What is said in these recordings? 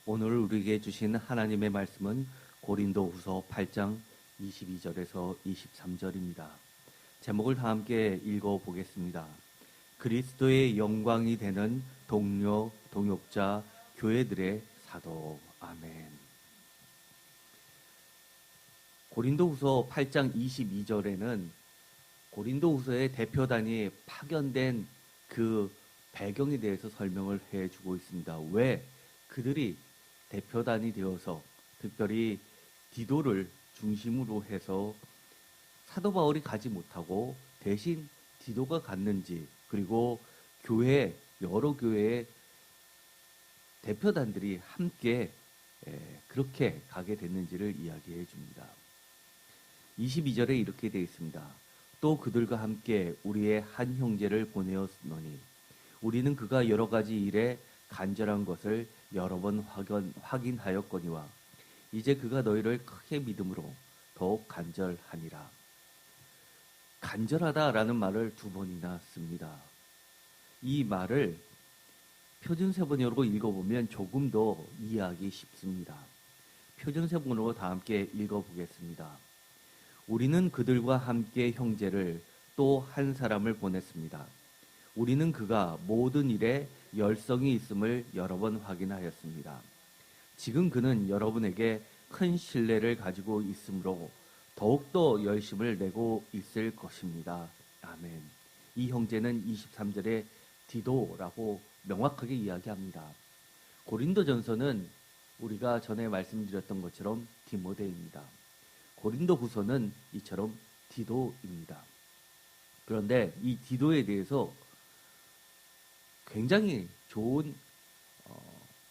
오늘 우리에게 주신 하나님의 말씀은 고린도후서 8장 22절에서 23절입니다. 제목을 다 함께 읽어보겠습니다. 그리스도의 영광이 되는 동료, 동역자, 교회들의 사도. 아멘. 고린도후서 8장 22절에는 고린도후서의 대표단이 파견된 그 배경에 대해서 설명을 해주고 있습니다. 왜 그들이 대표단이 되어서 특별히 디도를 중심으로 해서 사도 바울이 가지 못하고 대신 디도가 갔는지, 그리고 여러 교회의 대표단들이 함께 그렇게 가게 됐는지를 이야기해 줍니다. 22절에 이렇게 되어 있습니다. 또 그들과 함께 우리의 한 형제를 보내었노니 우리는 그가 여러 가지 일에 간절한 것을 여러 번 확인하였거니와 이제 그가 너희를 크게 믿음으로 더욱 간절하니라. 간절하다라는 말을 2번이나 씁니다. 이 말을 표준세번역으로 읽어보면 조금 더 이해하기 쉽습니다. 표준세번역으로 다 함께 읽어보겠습니다. 우리는 그들과 함께 형제를 또 한 사람을 보냈습니다. 우리는 그가 모든 일에 열성이 있음을 여러 번 확인하였습니다. 지금 그는 여러분에게 큰 신뢰를 가지고 있으므로 더욱더 열심을 내고 있을 것입니다. 아멘. 이 형제는 23절에 디도라고 명확하게 이야기합니다. 고린도전서는 우리가 전에 말씀드렸던 것처럼 디모데입니다. 고린도후서는 이처럼 디도입니다. 그런데 이 디도에 대해서 굉장히 좋은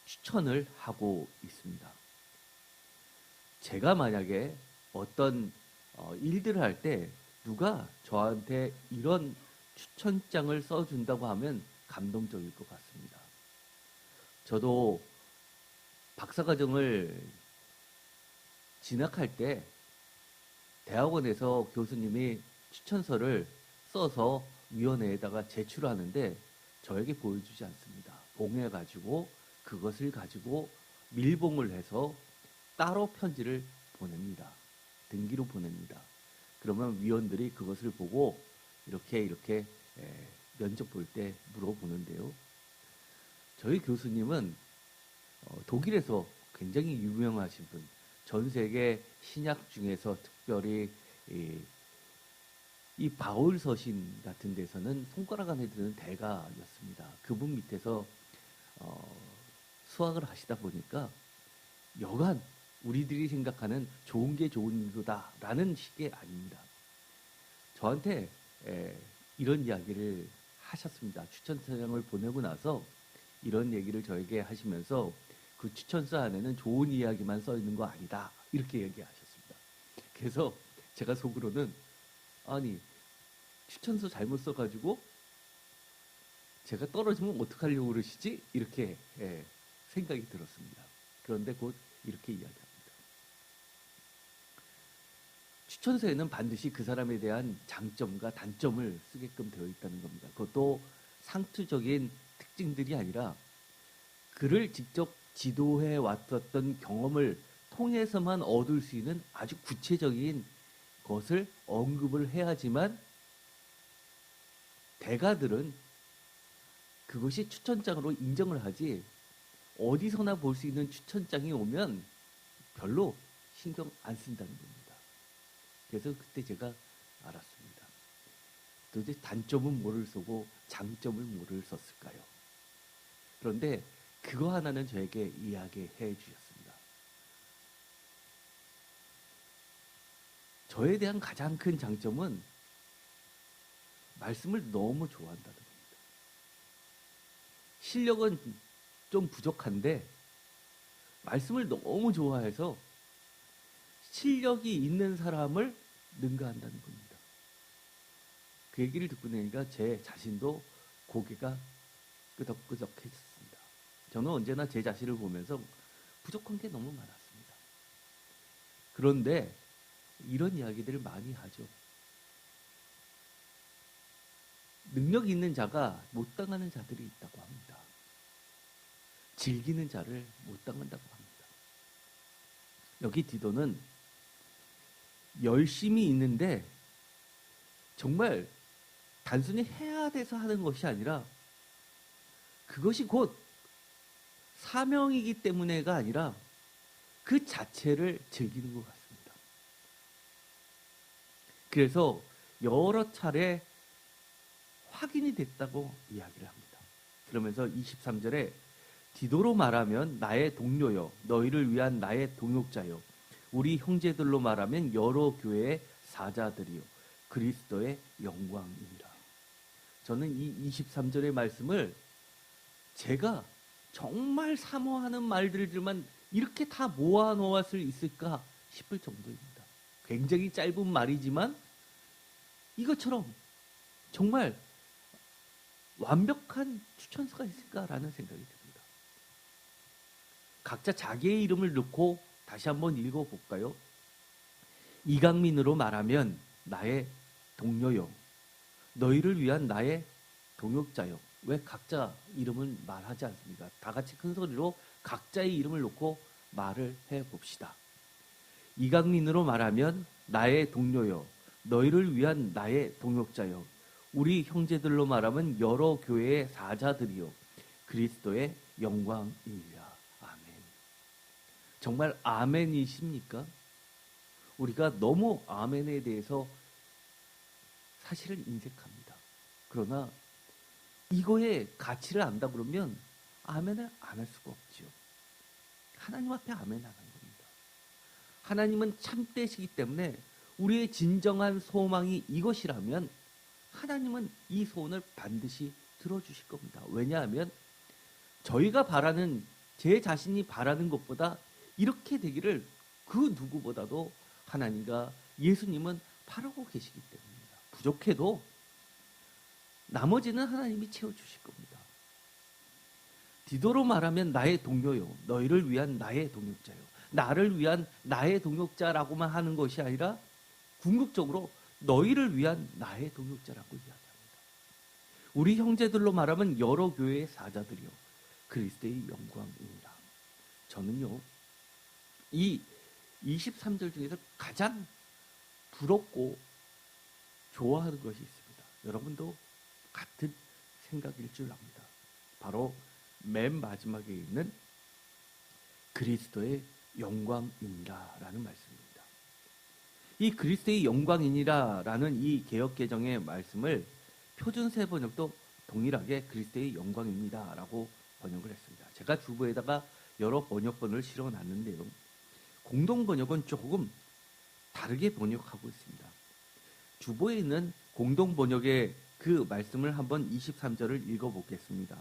추천을 하고 있습니다. 제가 만약에 어떤 일들을 할 때 누가 저한테 이런 추천장을 써준다고 하면 감동적일 것 같습니다. 저도 박사과정을 진학할 때 대학원에서 교수님이 추천서를 써서 위원회에다가 제출하는데 저에게 보여주지 않습니다. 봉해가지고 그것을 가지고 밀봉을 해서 따로 편지를 보냅니다. 등기로 보냅니다. 그러면 위원들이 그것을 보고 이렇게 면접 볼 때 물어보는데요. 저희 교수님은 독일에서 굉장히 유명하신 분, 전 세계 신약 중에서 특별히 이 바울 서신 같은 데서는 손가락 안에 드는 대가였습니다. 그분 밑에서 수학을 하시다 보니까 여간 우리들이 생각하는 좋은 게 좋은 거다라는 식의 아닙니다. 저한테 이런 이야기를 하셨습니다. 추천서장을 보내고 나서 이런 얘기를 저에게 하시면서 그 추천서 안에는 좋은 이야기만 써 있는 거 아니다. 이렇게 얘기하셨습니다. 그래서 제가 속으로는 아니 추천서 잘못 써가지고 제가 떨어지면 어떡하려고 그러시지? 이렇게 생각이 들었습니다. 그런데 곧 이렇게 이야기합니다. 추천서에는 반드시 그 사람에 대한 장점과 단점을 쓰게끔 되어 있다는 겁니다. 그것도 상투적인 특징들이 아니라 그를 직접 지도해 왔었던 경험을 통해서만 얻을 수 있는 아주 구체적인 것을 언급을 해야지만 대가들은 그것이 추천장으로 인정을 하지, 어디서나 볼 수 있는 추천장이 오면 별로 신경 안 쓴다는 겁니다. 그래서 그때 제가 알았습니다. 도대체 단점은 뭐를 쓰고 장점을 뭐를 썼을까요? 그런데 그거 하나는 저에게 이야기해 주셨습니다. 저에 대한 가장 큰 장점은 말씀을 너무 좋아한다는 겁니다. 실력은 좀 부족한데 말씀을 너무 좋아해서 실력이 있는 사람을 능가한다는 겁니다. 그 얘기를 듣고 나니까 제 자신도 고개가 끄덕끄덕해졌습니다. 저는 언제나 제 자신을 보면서 부족한 게 너무 많았습니다. 그런데 이런 이야기들을 많이 하죠. 능력 있는 자가 못 당하는 자들이 있다고 합니다. 즐기는 자를 못 닦는다고 합니다. 여기 디도는 열심히 있는데 정말 단순히 해야 돼서 하는 것이 아니라 그것이 곧 사명이기 때문에가 아니라 그 자체를 즐기는 것 같습니다. 그래서 여러 차례 확인이 됐다고 이야기를 합니다. 그러면서 23절에 디도로 말하면 나의 동료여, 너희를 위한 나의 동역자여, 우리 형제들로 말하면 여러 교회의 사자들이요, 그리스도의 영광이니라. 저는 이 23절의 말씀을 제가 정말 사모하는 말들만 이렇게 다 모아놓을 수 있을까 싶을 정도입니다. 굉장히 짧은 말이지만 이것처럼 정말 완벽한 추천서가 있을까라는 생각이 듭니다. 각자 자기의 이름을 넣고 다시 한번 읽어볼까요? 이강민으로 말하면 나의 동료여, 너희를 위한 나의 동역자여. 왜 각자 이름을 말하지 않습니까? 다 같이 큰 소리로 각자의 이름을 놓고 말을 해봅시다. 이강민으로 말하면 나의 동료여, 너희를 위한 나의 동역자여, 우리 형제들로 말하면 여러 교회의 사자들이요, 그리스도의 영광이니라. 아멘. 정말 아멘이십니까? 우리가 너무 아멘에 대해서 사실을 인색합니다. 그러나 이거의 가치를 안다 그러면 아멘을 안 할 수가 없지요. 하나님 앞에 아멘 안 한 겁니다. 하나님은 참되시기 때문에 우리의 진정한 소망이 이것이라면 하나님은 이 소원을 반드시 들어주실 겁니다. 왜냐하면 저희가 바라는, 제 자신이 바라는 것보다 이렇게 되기를 그 누구보다도 하나님과 예수님은 바라고 계시기 때문입니다. 부족해도 나머지는 하나님이 채워주실 겁니다. 디도로 말하면 나의 동료요, 너희를 위한 나의 동역자요. 나를 위한 나의 동역자라고만 하는 것이 아니라 궁극적으로 너희를 위한 나의 동역자라고 이야기합니다. 우리 형제들로 말하면 여러 교회의 사자들이요, 그리스도의 영광이니라. 저는요, 이 23절 중에서 가장 부럽고 좋아하는 것이 있습니다. 여러분도 같은 생각일 줄 압니다. 바로 맨 마지막에 있는 그리스도의 영광이니라 라는 말씀입니다. 이 그리스도의 영광이니라 라는 이 개역개정의 말씀을 표준세 번역도 동일하게 그리스도의 영광입니다 라고 번역을 했습니다. 제가 주보에다가 여러 번역본을 실어놨는데요, 공동 번역은 조금 다르게 번역하고 있습니다. 주보에 있는 공동 번역의 그 말씀을 한번 23절을 읽어보겠습니다.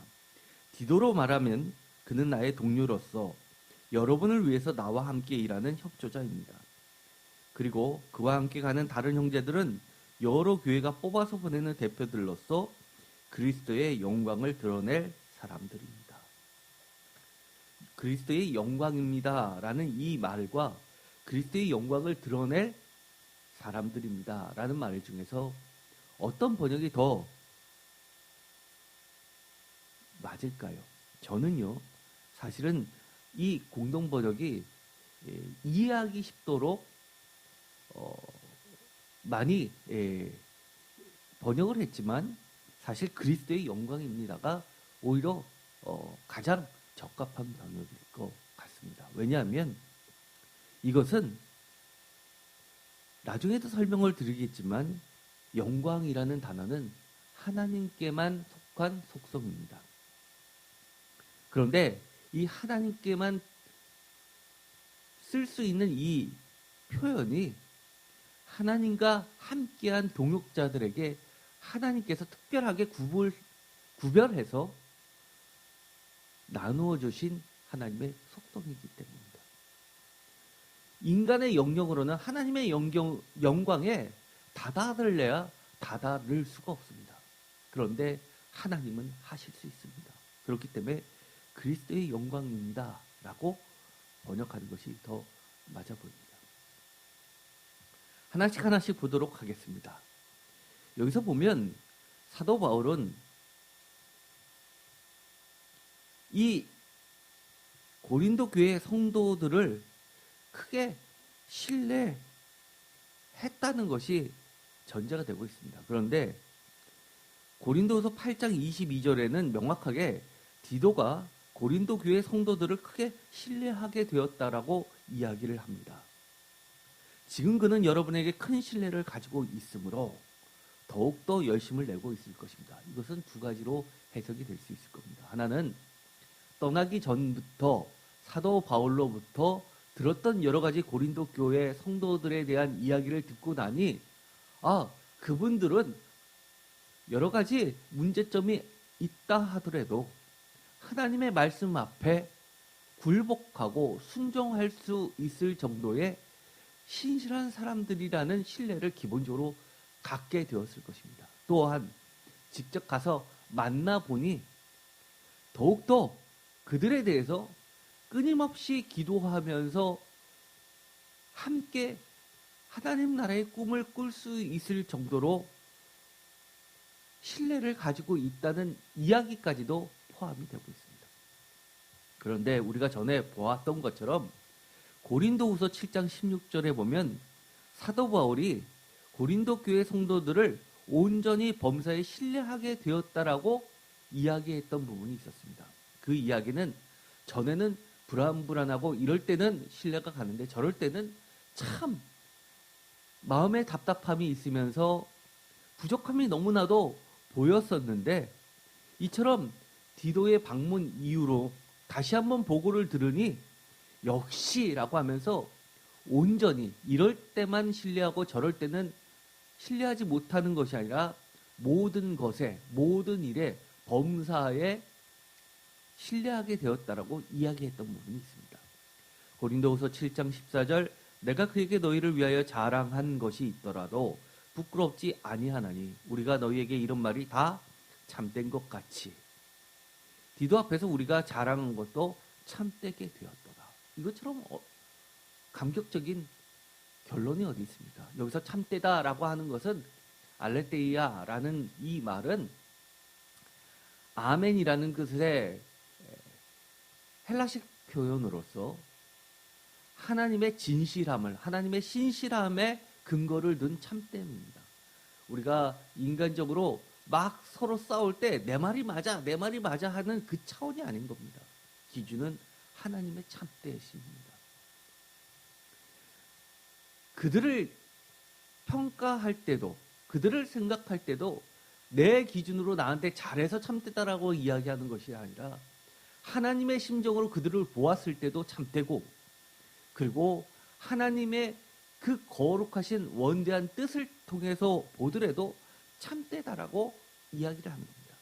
디도로 말하면 그는 나의 동료로서 여러분을 위해서 나와 함께 일하는 협조자입니다. 그리고 그와 함께 가는 다른 형제들은 여러 교회가 뽑아서 보내는 대표들로서 그리스도의 영광을 드러낼 사람들입니다. 그리스도의 영광입니다 라는 이 말과 그리스도의 영광을 드러낼 사람들입니다 라는 말 중에서 어떤 번역이 더 맞을까요? 저는요, 사실은 이 공동 번역이 이해하기 쉽도록 많이 번역을 했지만 사실 그리스도의 영광입니다가 오히려 가장 적합한 번역일 것 같습니다. 왜냐하면 이것은 나중에도 설명을 드리겠지만 영광이라는 단어는 하나님께만 속한 속성입니다. 그런데 이 하나님께만 쓸 수 있는 이 표현이 하나님과 함께한 동역자들에게 하나님께서 특별하게 구별해서 나누어 주신 하나님의 속성이기 때문입니다. 인간의 영역으로는 하나님의 영광에 다다를래야 다다를 수가 없습니다. 그런데 하나님은 하실 수 있습니다. 그렇기 때문에 그리스도의 영광입니다 라고 번역하는 것이 더 맞아 보입니다. 하나씩 하나씩 보도록 하겠습니다. 여기서 보면 사도 바울은 이 고린도 교회 성도들을 크게 신뢰했다는 것이 전제가 되고 있습니다. 그런데 고린도후서 8장 22절에는 명확하게 디도가 고린도 교회 성도들을 크게 신뢰하게 되었다라고 이야기를 합니다. 지금 그는 여러분에게 큰 신뢰를 가지고 있으므로 더욱더 열심을 내고 있을 것입니다. 이것은 두 가지로 해석이 될 수 있을 겁니다. 하나는 떠나기 전부터 사도 바울로부터 들었던 여러 가지 고린도 교회 성도들에 대한 이야기를 듣고 나니 그분들은 여러 가지 문제점이 있다 하더라도 하나님의 말씀 앞에 굴복하고 순종할 수 있을 정도의 신실한 사람들이라는 신뢰를 기본적으로 갖게 되었을 것입니다. 또한 직접 가서 만나보니 더욱더 그들에 대해서 끊임없이 기도하면서 함께 하나님 나라의 꿈을 꿀 수 있을 정도로 신뢰를 가지고 있다는 이야기까지도 포함이 되고 있습니다. 그런데 우리가 전에 보았던 것처럼 고린도후서 7장 16절에 보면 사도 바울이 고린도 교회 성도들을 온전히 범사에 신뢰하게 되었다라고 이야기했던 부분이 있었습니다. 그 이야기는 전에는 불안불안하고 이럴 때는 신뢰가 가는데 저럴 때는 참 마음에 답답함이 있으면서 부족함이 너무나도 보였었는데 이처럼 디도의 방문 이후로 다시 한번 보고를 들으니 역시라고 하면서 온전히 이럴 때만 신뢰하고 저럴 때는 신뢰하지 못하는 것이 아니라 모든 것에 모든 일에 범사에 신뢰하게 되었다라고 이야기했던 부분이 있습니다. 고린도후서 7장 14절 내가 그에게 너희를 위하여 자랑한 것이 있더라도 부끄럽지 아니하나니 우리가 너희에게 이런 말이 다 참된 것 같이 디도 앞에서 우리가 자랑한 것도 참되게 되었도다. 이것처럼 감격적인 결론이 어디 있습니까? 여기서 참되다라고 하는 것은 알레테이아라는 이 말은 아멘이라는 뜻의 헬라식 표현으로서 하나님의 진실함을, 하나님의 신실함에 근거를 둔 참됨입니다. 우리가 인간적으로 막 서로 싸울 때 내 말이 맞아, 내 말이 맞아 하는 그 차원이 아닌 겁니다. 기준은 하나님의 참되심입니다. 그들을 평가할 때도, 그들을 생각할 때도 내 기준으로 나한테 잘해서 참되다라고 이야기하는 것이 아니라 하나님의 심정으로 그들을 보았을 때도 참되고 그리고 하나님의 그 거룩하신 원대한 뜻을 통해서 보더라도 참되다라고 이야기를 하는 겁니다.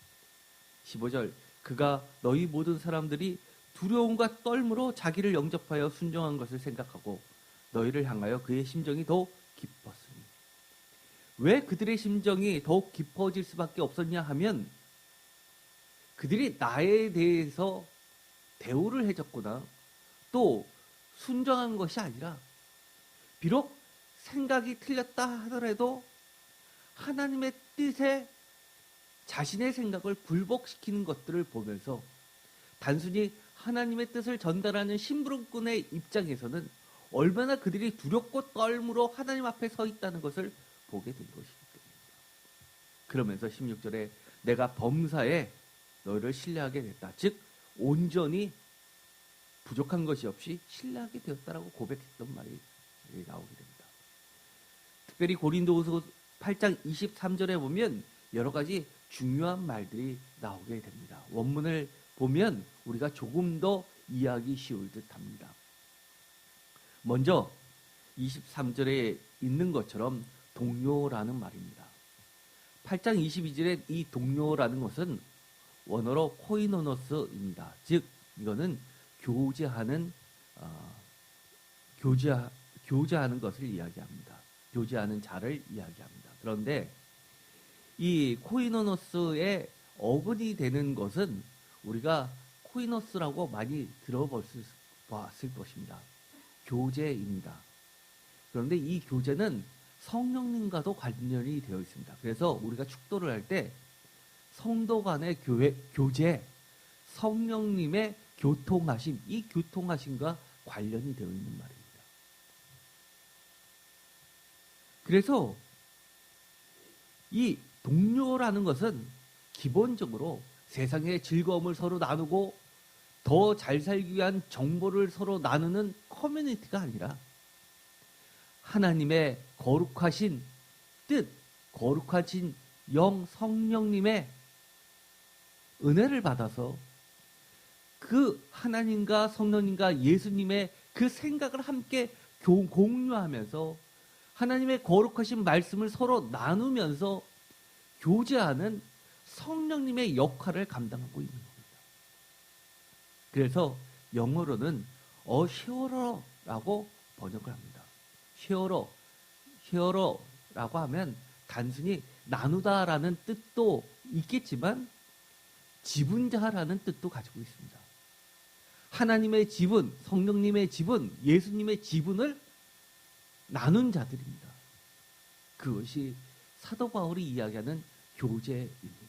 15절 그가 너희 모든 사람들이 두려움과 떨므로 자기를 영접하여 순종한 것을 생각하고 너희를 향하여 그의 심정이 더욱 깊었으니 왜 그들의 심정이 더욱 깊어질 수밖에 없었냐 하면 그들이 나에 대해서 대우를 해줬구나 또 순종한 것이 아니라 비록 생각이 틀렸다 하더라도 하나님의 뜻에 자신의 생각을 굴복시키는 것들을 보면서 단순히 하나님의 뜻을 전달하는 심부름꾼의 입장에서는 얼마나 그들이 두렵고 떨므로 하나님 앞에 서 있다는 것을 보게 된 것이기 때문입니다. 그러면서 16절에 내가 범사에 너희를 신뢰하게 됐다. 즉 온전히 부족한 것이 없이 신뢰하게 되었다라고 고백했던 말이 나오게 됩니다. 특별히 고린도후서 8장 23절에 보면 여러 가지 중요한 말들이 나오게 됩니다. 원문을 보면 우리가 조금 더 이해하기 쉬울 듯합니다. 먼저 23절에 있는 것처럼 동료라는 말입니다. 8장 22절에 이 동료라는 것은 원어로 코이노노스입니다. 즉 이거는 교제하는 것을 이야기합니다. 교제하는 자를 이야기합니다. 그런데 이 코이노노스의 어근이 되는 것은 우리가 코이노스라고 많이 들어봤을 것입니다. 교제입니다. 그런데 이 교제는 성령님과도 관련이 되어 있습니다. 그래서 우리가 축도를 할 때 성도 간의 교제, 성령님의 교통하심, 이 교통하심과 관련이 되어 있는 말입니다. 그래서 이 동료라는 것은 기본적으로 세상의 즐거움을 서로 나누고 더 잘 살기 위한 정보를 서로 나누는 커뮤니티가 아니라 하나님의 거룩하신 뜻, 거룩하신 영 성령님의 은혜를 받아서 그 하나님과 성령님과 예수님의 그 생각을 함께 공유하면서 하나님의 거룩하신 말씀을 서로 나누면서 교제하는 성령님의 역할을 감당하고 있는 겁니다. 그래서 영어로는 쉐어러라고 번역을 합니다. 쉐어러라고 하면 단순히 나누다라는 뜻도 있겠지만 지분자라는 뜻도 가지고 있습니다. 하나님의 지분, 성령님의 지분, 예수님의 지분을 나눈 자들입니다. 그것이 사도 바울이 이야기하는 교제입니다.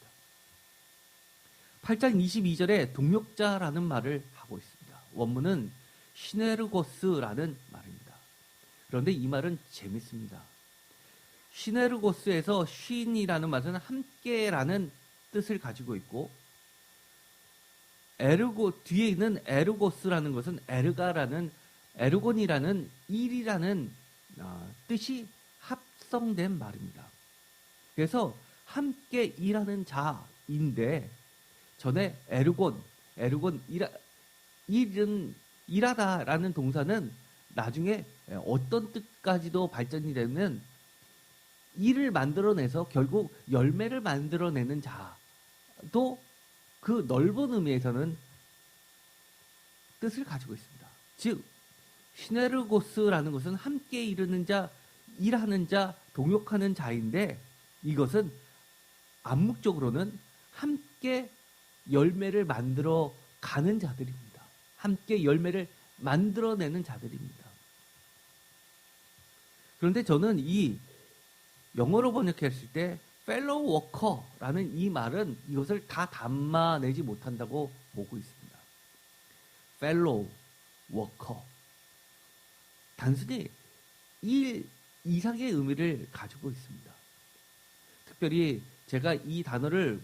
8장 22절에 동역자라는 말을 하고 있습니다. 원문은 시네르고스라는 말입니다. 그런데 이 말은 재밌습니다. 시네르고스에서 쉰이라는 말은 함께라는 뜻을 가지고 있고 뒤에 있는 에르고스라는 것은 에르곤이라는 일이라는 뜻이 합성된 말입니다. 그래서 함께 일하는 자인데 전에 일하다라는 동사는 나중에 어떤 뜻까지도 발전이 되면 일을 만들어내서 결국 열매를 만들어내는 자도 그 넓은 의미에서는 뜻을 가지고 있습니다. 즉 시네르고스라는 것은 함께 이루는 자, 일하는 자, 동역하는 자인데 이것은 암묵적으로는 함께 열매를 만들어 가는 자들입니다. 함께 열매를 만들어내는 자들입니다. 그런데 저는 이 영어로 번역했을 때 fellow worker라는 이 말은 이것을 다 담아내지 못한다고 보고 있습니다. fellow worker. 단순히 일 이상의 의미를 가지고 있습니다. 특별히 제가 이 단어를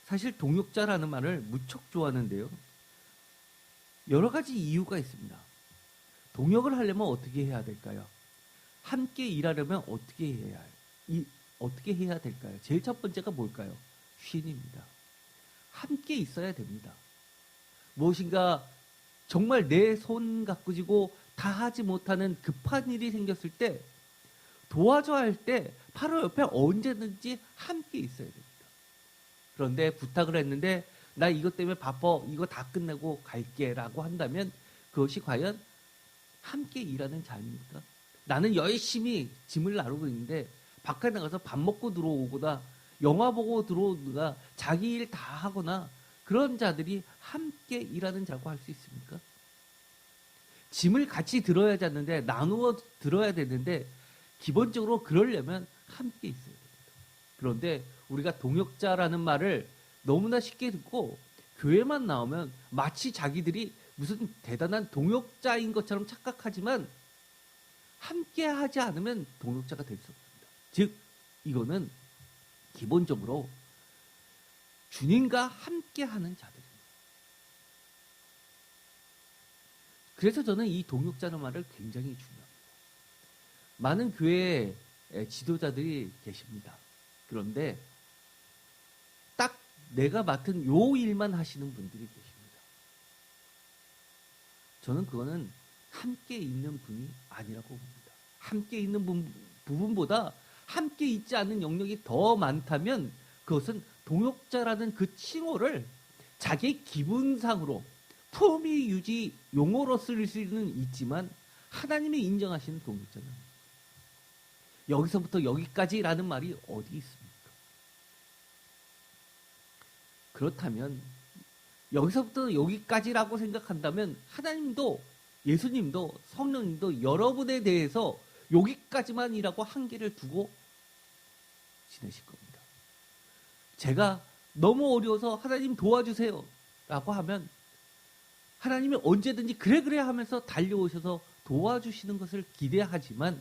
사실 동역자라는 말을 무척 좋아하는데요. 여러 가지 이유가 있습니다. 동역을 하려면 어떻게 해야 될까요? 함께 일하려면 어떻게 해야 될까요? 제일 첫 번째가 뭘까요? 쉰입니다. 함께 있어야 됩니다. 무엇인가 정말 내 손 갖고 쥐고 다 하지 못하는 급한 일이 생겼을 때 도와줘야 할 때 바로 옆에 언제든지 함께 있어야 됩니다. 그런데 부탁을 했는데 나 이것 때문에 바빠 이거 다 끝내고 갈게 라고 한다면 그것이 과연 함께 일하는 자입니까? 나는 열심히 짐을 나르고 있는데 바깥에 나가서 밥 먹고 들어오거나 영화 보고 들어오거나 자기 일 다 하거나 그런 자들이 함께 일하는 자고 할 수 있습니까? 짐을 같이 들어야 하는데 나누어 들어야 되는데 기본적으로 그러려면 함께 있어야 됩니다. 그런데 우리가 동역자라는 말을 너무나 쉽게 듣고 교회만 나오면 마치 자기들이 무슨 대단한 동역자인 것처럼 착각하지만 함께 하지 않으면 동역자가 될 수 없습니다. 즉 이거는 기본적으로 주님과 함께 하는 자들입니다. 그래서 저는 이 동역자라는 말을 굉장히 중요합니다. 많은 교회 지도자들이 계십니다. 그런데 딱 내가 맡은 요 일만 하시는 분들이 계십니다. 저는 그거는 함께 있는 분이 아니라고 봅니다. 함께 있는 부분보다 함께 있지 않는 영역이 더 많다면 그것은 동역자라는 그 칭호를 자기 기분상으로 품위 유지 용어로 쓸 수는 있지만 하나님이 인정하시는 동역자는 여기서부터 여기까지라는 말이 어디 있습니까? 그렇다면 여기서부터 여기까지라고 생각한다면 하나님도 예수님도 성령님도 여러분에 대해서 여기까지만이라고 한계를 두고 지내실 겁니다. 제가 너무 어려워서 하나님 도와주세요 라고 하면 하나님이 언제든지 그래 하면서 달려오셔서 도와주시는 것을 기대하지만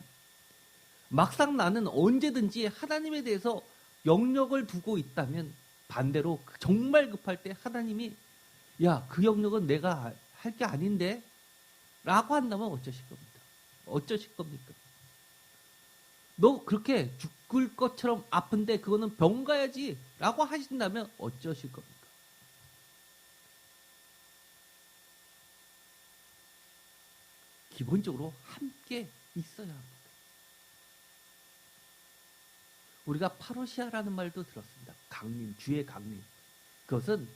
막상 나는 언제든지 하나님에 대해서 영역을 두고 있다면 반대로 정말 급할 때 하나님이 야, 그 영역은 내가 할 게 아닌데? 라고 한다면 어쩌실 겁니까? 어쩌실 겁니까? 너 그렇게 죽을 것처럼 아픈데 그거는 병 가야지 라고 하신다면 어쩌실 겁니까? 기본적으로 함께 있어야 합니다. 우리가 파로시아라는 말도 들었습니다. 강림, 주의 강림. 그것은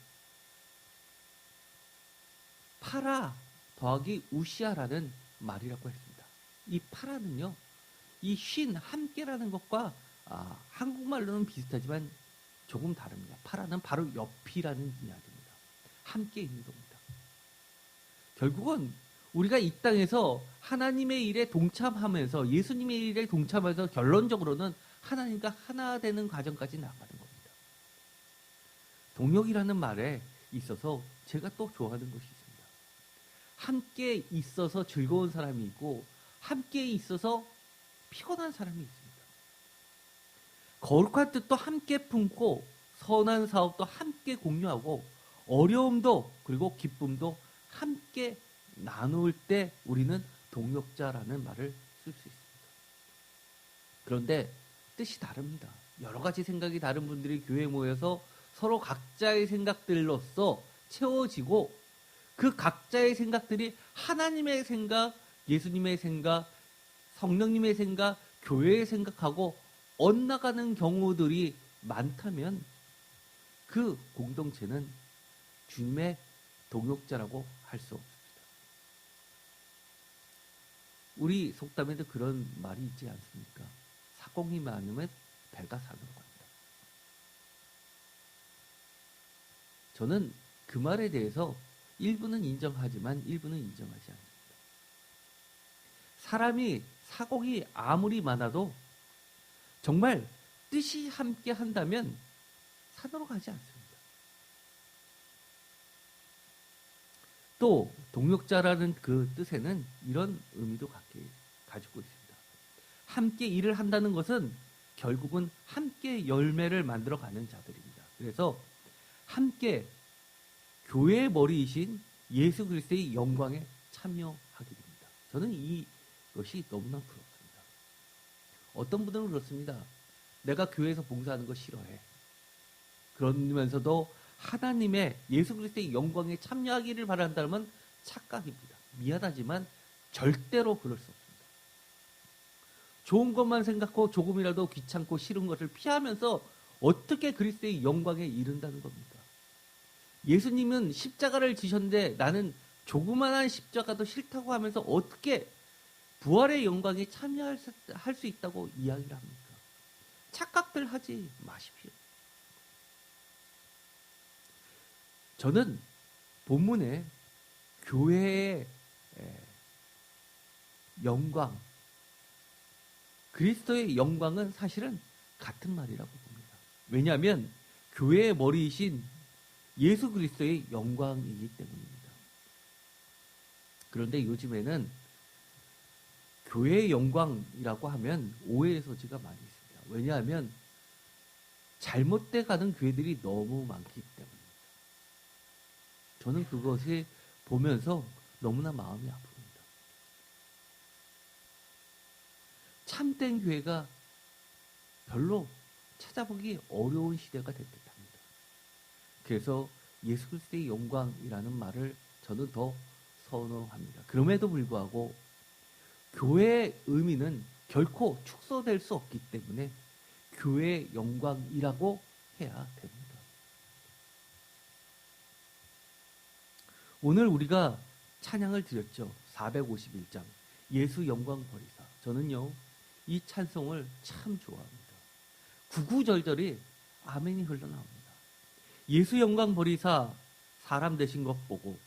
파라 더하기 우시아라는 말이라고 했습니다. 이 파라는요, 이 쉰, 함께라는 것과 한국말로는 비슷하지만 조금 다릅니다. 파라는 바로 옆이라는 이야기입니다. 함께 있는 겁니다. 결국은 우리가 이 땅에서 하나님의 일에 동참하면서 예수님의 일에 동참해서 결론적으로는 하나님과 하나 되는 과정까지 나가는 겁니다. 동역이라는 말에 있어서 제가 또 좋아하는 것이 있습니다. 함께 있어서 즐거운 사람이 있고 함께 있어서 피곤한 사람이 있습니다. 거룩한 뜻도 함께 품고 선한 사업도 함께 공유하고 어려움도 그리고 기쁨도 함께 나눌 때 우리는 동역자라는 말을 쓸 수 있습니다. 그런데 뜻이 다릅니다. 여러 가지 생각이 다른 분들이 교회에 모여서 서로 각자의 생각들로서 채워지고 그 각자의 생각들이 하나님의 생각, 예수님의 생각, 성령님의 생각, 교회의 생각하고 엇나가는 경우들이 많다면 그 공동체는 주님의 동역자라고 할 수 없습니다. 우리 속담에도 그런 말이 있지 않습니까? 사공이 많으면 배가 산으로 간다. 저는 그 말에 대해서 일부는 인정하지만 일부는 인정하지 않습니다. 사람이 사공이 아무리 많아도 정말 뜻이 함께 한다면 산으로 가지 않습니다. 또 동역자라는 그 뜻에는 이런 의미도 가지고 있습니다. 함께 일을 한다는 것은 결국은 함께 열매를 만들어가는 자들입니다. 그래서 함께 교회의 머리이신 예수 그리스도의 영광에 참여하게 됩니다. 저는 이것이 너무나 부럽습니다. 어떤 분들은 그렇습니다. 내가 교회에서 봉사하는 거 싫어해. 그러면서도 하나님의 예수 그리스도의 영광에 참여하기를 바란다면 착각입니다. 미안하지만 절대로 그럴 수 없습니다. 좋은 것만 생각하고 조금이라도 귀찮고 싫은 것을 피하면서 어떻게 그리스도의 영광에 이른다는 겁니까? 예수님은 십자가를 지셨는데 나는 조그만한 십자가도 싫다고 하면서 어떻게 부활의 영광에 참여할 수 있다고 이야기를 합니까? 착각들 하지 마십시오. 저는 본문에 교회의 영광, 그리스도의 영광은 사실은 같은 말이라고 봅니다. 왜냐하면 교회의 머리이신 예수 그리스도의 영광이기 때문입니다. 그런데 요즘에는 교회의 영광이라고 하면 오해의 소지가 많이 있습니다. 왜냐하면 잘못돼 가는 교회들이 너무 많기 때문입니다. 저는 그것을 보면서 너무나 마음이 아픕니다. 참된 교회가 별로 찾아보기 어려운 시대가 됐 듯합니다. 그래서 예수 그리스도의 영광이라는 말을 저는 더 선호합니다. 그럼에도 불구하고 교회의 의미는 결코 축소될 수 없기 때문에 교회의 영광이라고 해야 됩니다. 오늘 우리가 찬양을 드렸죠. 451장 예수 영광 버리사. 저는요 이 찬송을 참 좋아합니다. 구구절절이 아멘이 흘러나옵니다. 예수 영광 버리사 사람 되신 것 보고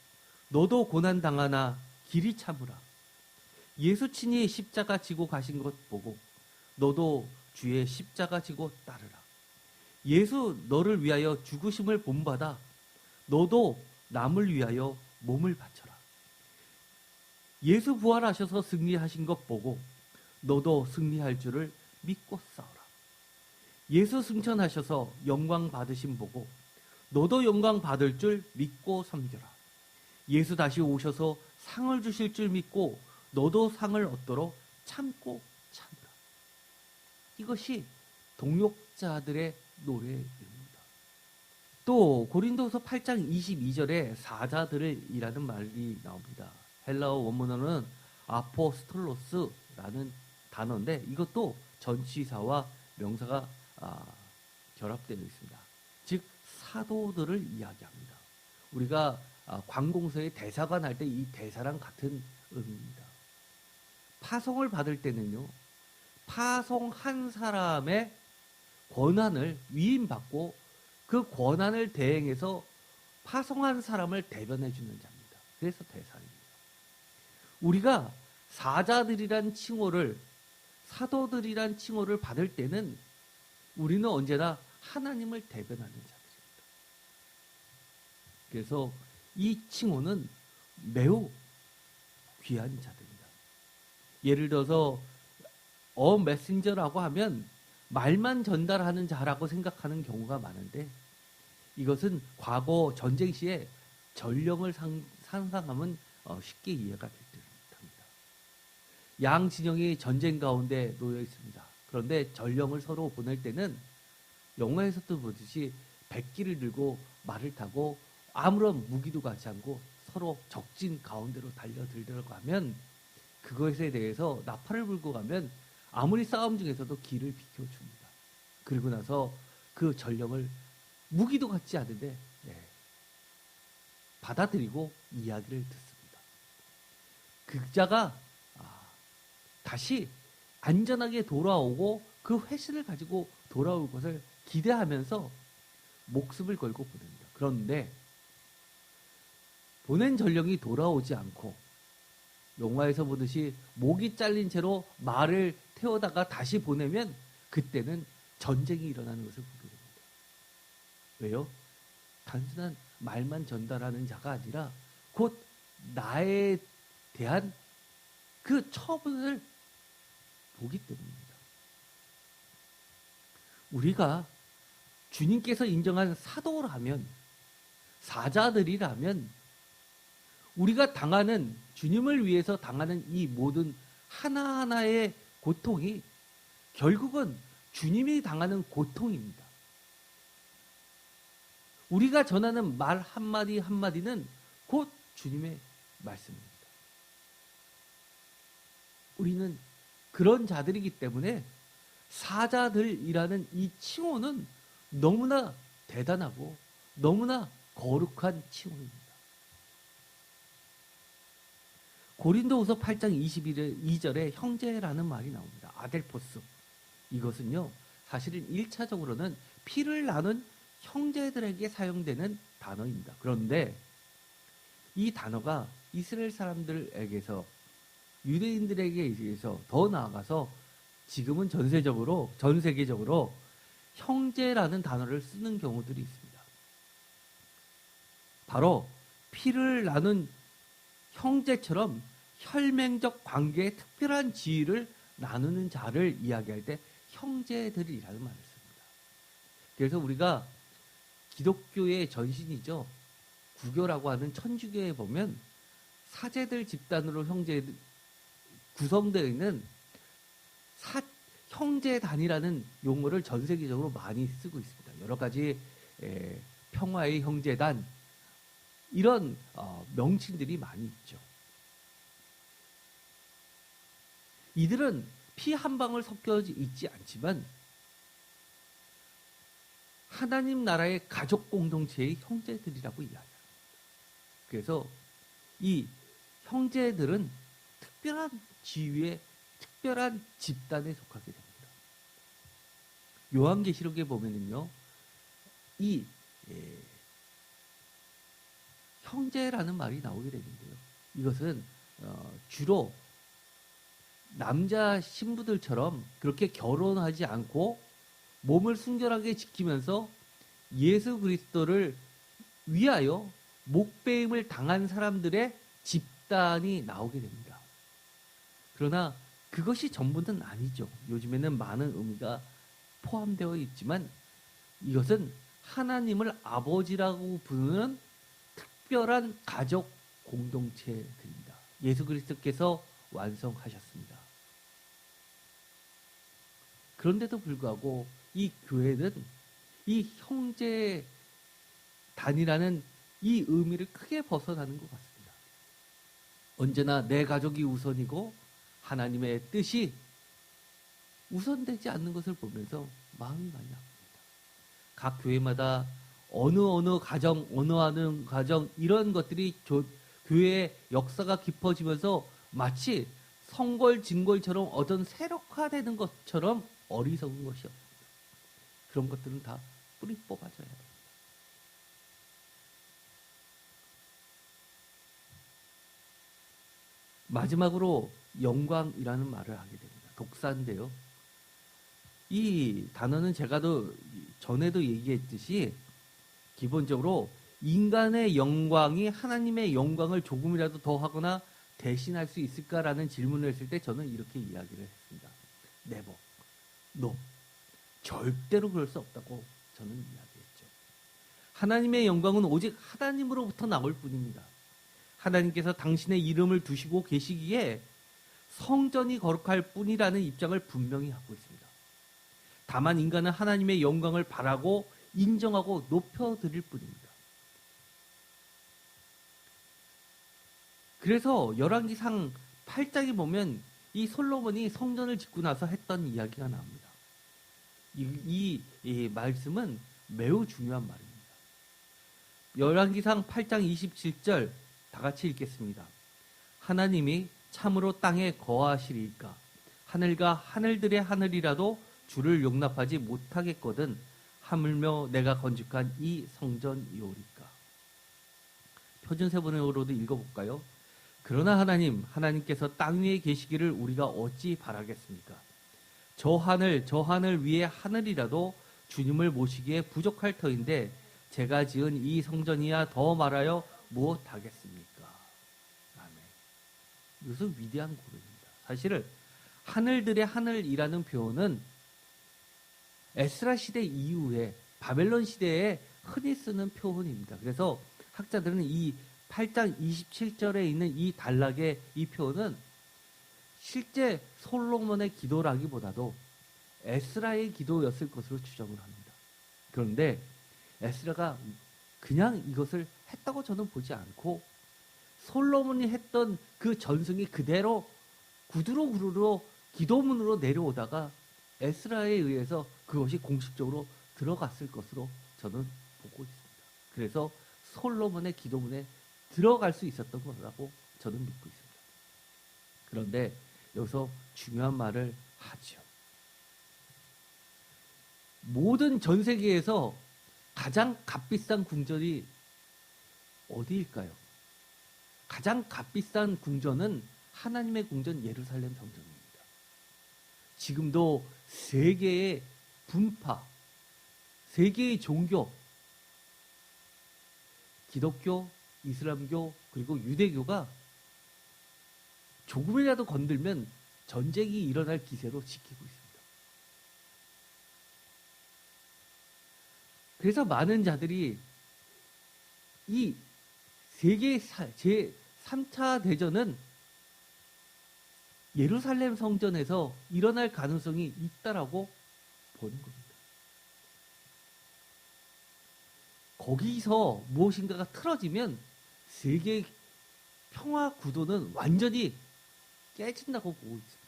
너도 고난 당하나 길이 참으라. 예수 친히 십자가 지고 가신 것 보고 너도 주의 십자가 지고 따르라. 예수 너를 위하여 죽으심을 본받아 너도 남을 위하여 몸을 바쳐라. 예수 부활하셔서 승리하신 것 보고 너도 승리할 줄을 믿고 싸우라. 예수 승천하셔서 영광 받으심 보고 너도 영광 받을 줄 믿고 섬겨라. 예수 다시 오셔서 상을 주실 줄 믿고 너도 상을 얻도록 참고 참으라. 이것이 동역자들의 노래입니다. 또 고린도서 8장 22절에 사자들이라는 말이 나옵니다. 헬라어 원문어는 아포스톨로스라는 단어인데 이것도 전치사와 명사가 결합되어 있습니다. 즉 사도들을 이야기합니다. 우리가 관공서의 대사관 할 때 이 대사랑 같은 의미입니다. 파송을 받을 때는요, 파송한 사람의 권한을 위임받고 그 권한을 대행해서 파송한 사람을 대변해 주는 자입니다. 그래서 대사입니다. 우리가 사자들이란 칭호를, 사도들이란 칭호를 받을 때는 우리는 언제나 하나님을 대변하는 자들입니다. 그래서 이 칭호는 매우 귀한 자들입니다. 예를 들어서 메신저라고 하면 말만 전달하는 자라고 생각하는 경우가 많은데 이것은 과거 전쟁 시에 전령을 상상하면 쉽게 이해가 될 듯합니다. 양 진영이 전쟁 가운데 놓여 있습니다. 그런데 전령을 서로 보낼 때는 영화에서도 보듯이 백기를 들고 말을 타고 아무런 무기도 갖지 않고 서로 적진 가운데로 달려들려고 하면 그것에 대해서 나팔을 불고 가면 아무리 싸움 중에서도 길을 비켜줍니다. 그리고 나서 그 전령을 무기도 갖지 않은데 받아들이고 이야기를 듣습니다. 극자가 다시 안전하게 돌아오고 그 회신을 가지고 돌아올 것을 기대하면서 목숨을 걸고 보냅니다. 그런데 보낸 전령이 돌아오지 않고 영화에서 보듯이 목이 잘린 채로 말을 태우다가 다시 보내면 그때는 전쟁이 일어나는 것을 보게 됩니다. 왜요? 단순한 말만 전달하는 자가 아니라 곧 나에 대한 그 처분을 보기 때문입니다. 우리가 주님께서 인정한 사도라면, 사자들이라면 우리가 당하는, 주님을 위해서 당하는 이 모든 하나하나의 고통이 결국은 주님이 당하는 고통입니다. 우리가 전하는 말 한마디 한마디는 곧 주님의 말씀입니다. 우리는 그런 자들이기 때문에 사자들이라는 이 칭호는 너무나 대단하고 너무나 거룩한 칭호입니다. 고린도후서 8장 22절에 형제라는 말이 나옵니다. 아델포스. 이것은요, 사실은 1차적으로는 피를 나눈 형제들에게 사용되는 단어입니다. 그런데 이 단어가 이스라엘 사람들에게서, 유대인들에게 의해서 더 나아가서 지금은 전 세계적으로 형제라는 단어를 쓰는 경우들이 있습니다. 바로 피를 나눈 형제처럼 혈맹적 관계의 특별한 지위를 나누는 자를 이야기할 때 형제들이라는 말을 씁니다. 그래서 우리가 기독교의 전신이죠. 구교라고 하는 천주교에 보면 사제들 집단으로 구성되어 있는 형제단이라는 용어를 전 세계적으로 많이 쓰고 있습니다. 여러 가지 평화의 형제단, 이런 명칭들이 많이 있죠. 이들은 피 한 방울 섞여 있지 않지만 하나님 나라의 가족 공동체의 형제들이라고 이야기합니다. 그래서 이 형제들은 특별한 지위의 특별한 집단에 속하게 됩니다. 요한계시록에 보면은요, 이 형제라는 말이 나오게 되는데요. 이것은 주로 남자 신부들처럼 그렇게 결혼하지 않고 몸을 순결하게 지키면서 예수 그리스도를 위하여 목배임을 당한 사람들의 집단이 나오게 됩니다. 그러나 그것이 전부는 아니죠. 요즘에는 많은 의미가 포함되어 있지만 이것은 하나님을 아버지라고 부르는 특별한 가족 공동체들입니다. 예수 그리스도께서 완성하셨습니다. 그런데도 불구하고 이 교회는 이 형제 단이라는 이 의미를 크게 벗어나는 것 같습니다. 언제나 내 가족이 우선이고 하나님의 뜻이 우선되지 않는 것을 보면서 마음이 많이 아픕니다. 각 교회마다 어느 가정, 어느 가정 이런 것들이 교회의 역사가 깊어지면서 마치 성골진골처럼 어떤 세력화되는 것처럼 어리석은 것이 없습니다. 그런 것들은 다 뿌리 뽑아져야 됩니다. 마지막으로 영광이라는 말을 하게 됩니다. 독사인데요. 이 단어는 제가도 전에도 얘기했듯이 기본적으로 인간의 영광이 하나님의 영광을 조금이라도 더 하거나 대신할 수 있을까라는 질문을 했을 때 저는 이렇게 이야기를 했습니다. Never. No. 절대로 그럴 수 없다고 저는 이야기했죠. 하나님의 영광은 오직 하나님으로부터 나올 뿐입니다. 하나님께서 당신의 이름을 두시고 계시기에 성전이 거룩할 뿐이라는 입장을 분명히 하고 있습니다. 다만 인간은 하나님의 영광을 바라고 인정하고 높여드릴 뿐입니다. 그래서 열왕기상 8장에 보면 이 솔로몬이 성전을 짓고 나서 했던 이야기가 나옵니다. 이 말씀은 매우 중요한 말입니다. 열왕기상 8장 27절 다 같이 읽겠습니다. 하나님이 참으로 땅에 거하시리이까 하늘과 하늘들의 하늘이라도 주를 용납하지 못하겠거든 하물며 내가 건축한 이 성전이오리까. 표준세번역으로도 읽어볼까요? 그러나 하나님께서 땅 위에 계시기를 우리가 어찌 바라겠습니까? 저 하늘 위의 하늘이라도 주님을 모시기에 부족할 터인데 제가 지은 이 성전이야 더 말하여 무엇하겠습니까? 아멘. 이것은 위대한 고백입니다. 사실은 하늘들의 하늘이라는 표현은 에스라 시대 이후에 바벨론 시대에 흔히 쓰는 표현입니다. 그래서 학자들은 이 8장 27절에 있는 이 단락의 이 표현은 실제 솔로몬의 기도라기보다도 에스라의 기도였을 것으로 추정을 합니다. 그런데 에스라가 그냥 이것을 했다고 저는 보지 않고 솔로몬이 했던 그 전승이 그대로 구두로 기도문으로 내려오다가 에스라에 의해서 그것이 공식적으로 들어갔을 것으로 저는 보고 있습니다. 그래서 솔로몬의 기도문에 들어갈 수 있었던 거라고 저는 믿고 있습니다. 그런데 여기서 중요한 말을 하죠. 모든 전 세계에서 가장 값비싼 궁전이 어디일까요? 가장 값비싼 궁전은 하나님의 궁전 예루살렘 성전입니다. 지금도 세계의 분파, 세계의 종교, 기독교, 이슬람교, 그리고 유대교가 조금이라도 건들면 전쟁이 일어날 기세로 지키고 있습니다. 그래서 많은 자들이 이 세계 제3차 대전은 예루살렘 성전에서 일어날 가능성이 있다라고 보는 겁니다. 거기서 무엇인가가 틀어지면 세계 평화 구도는 완전히 깨진다고 보고 있습니다.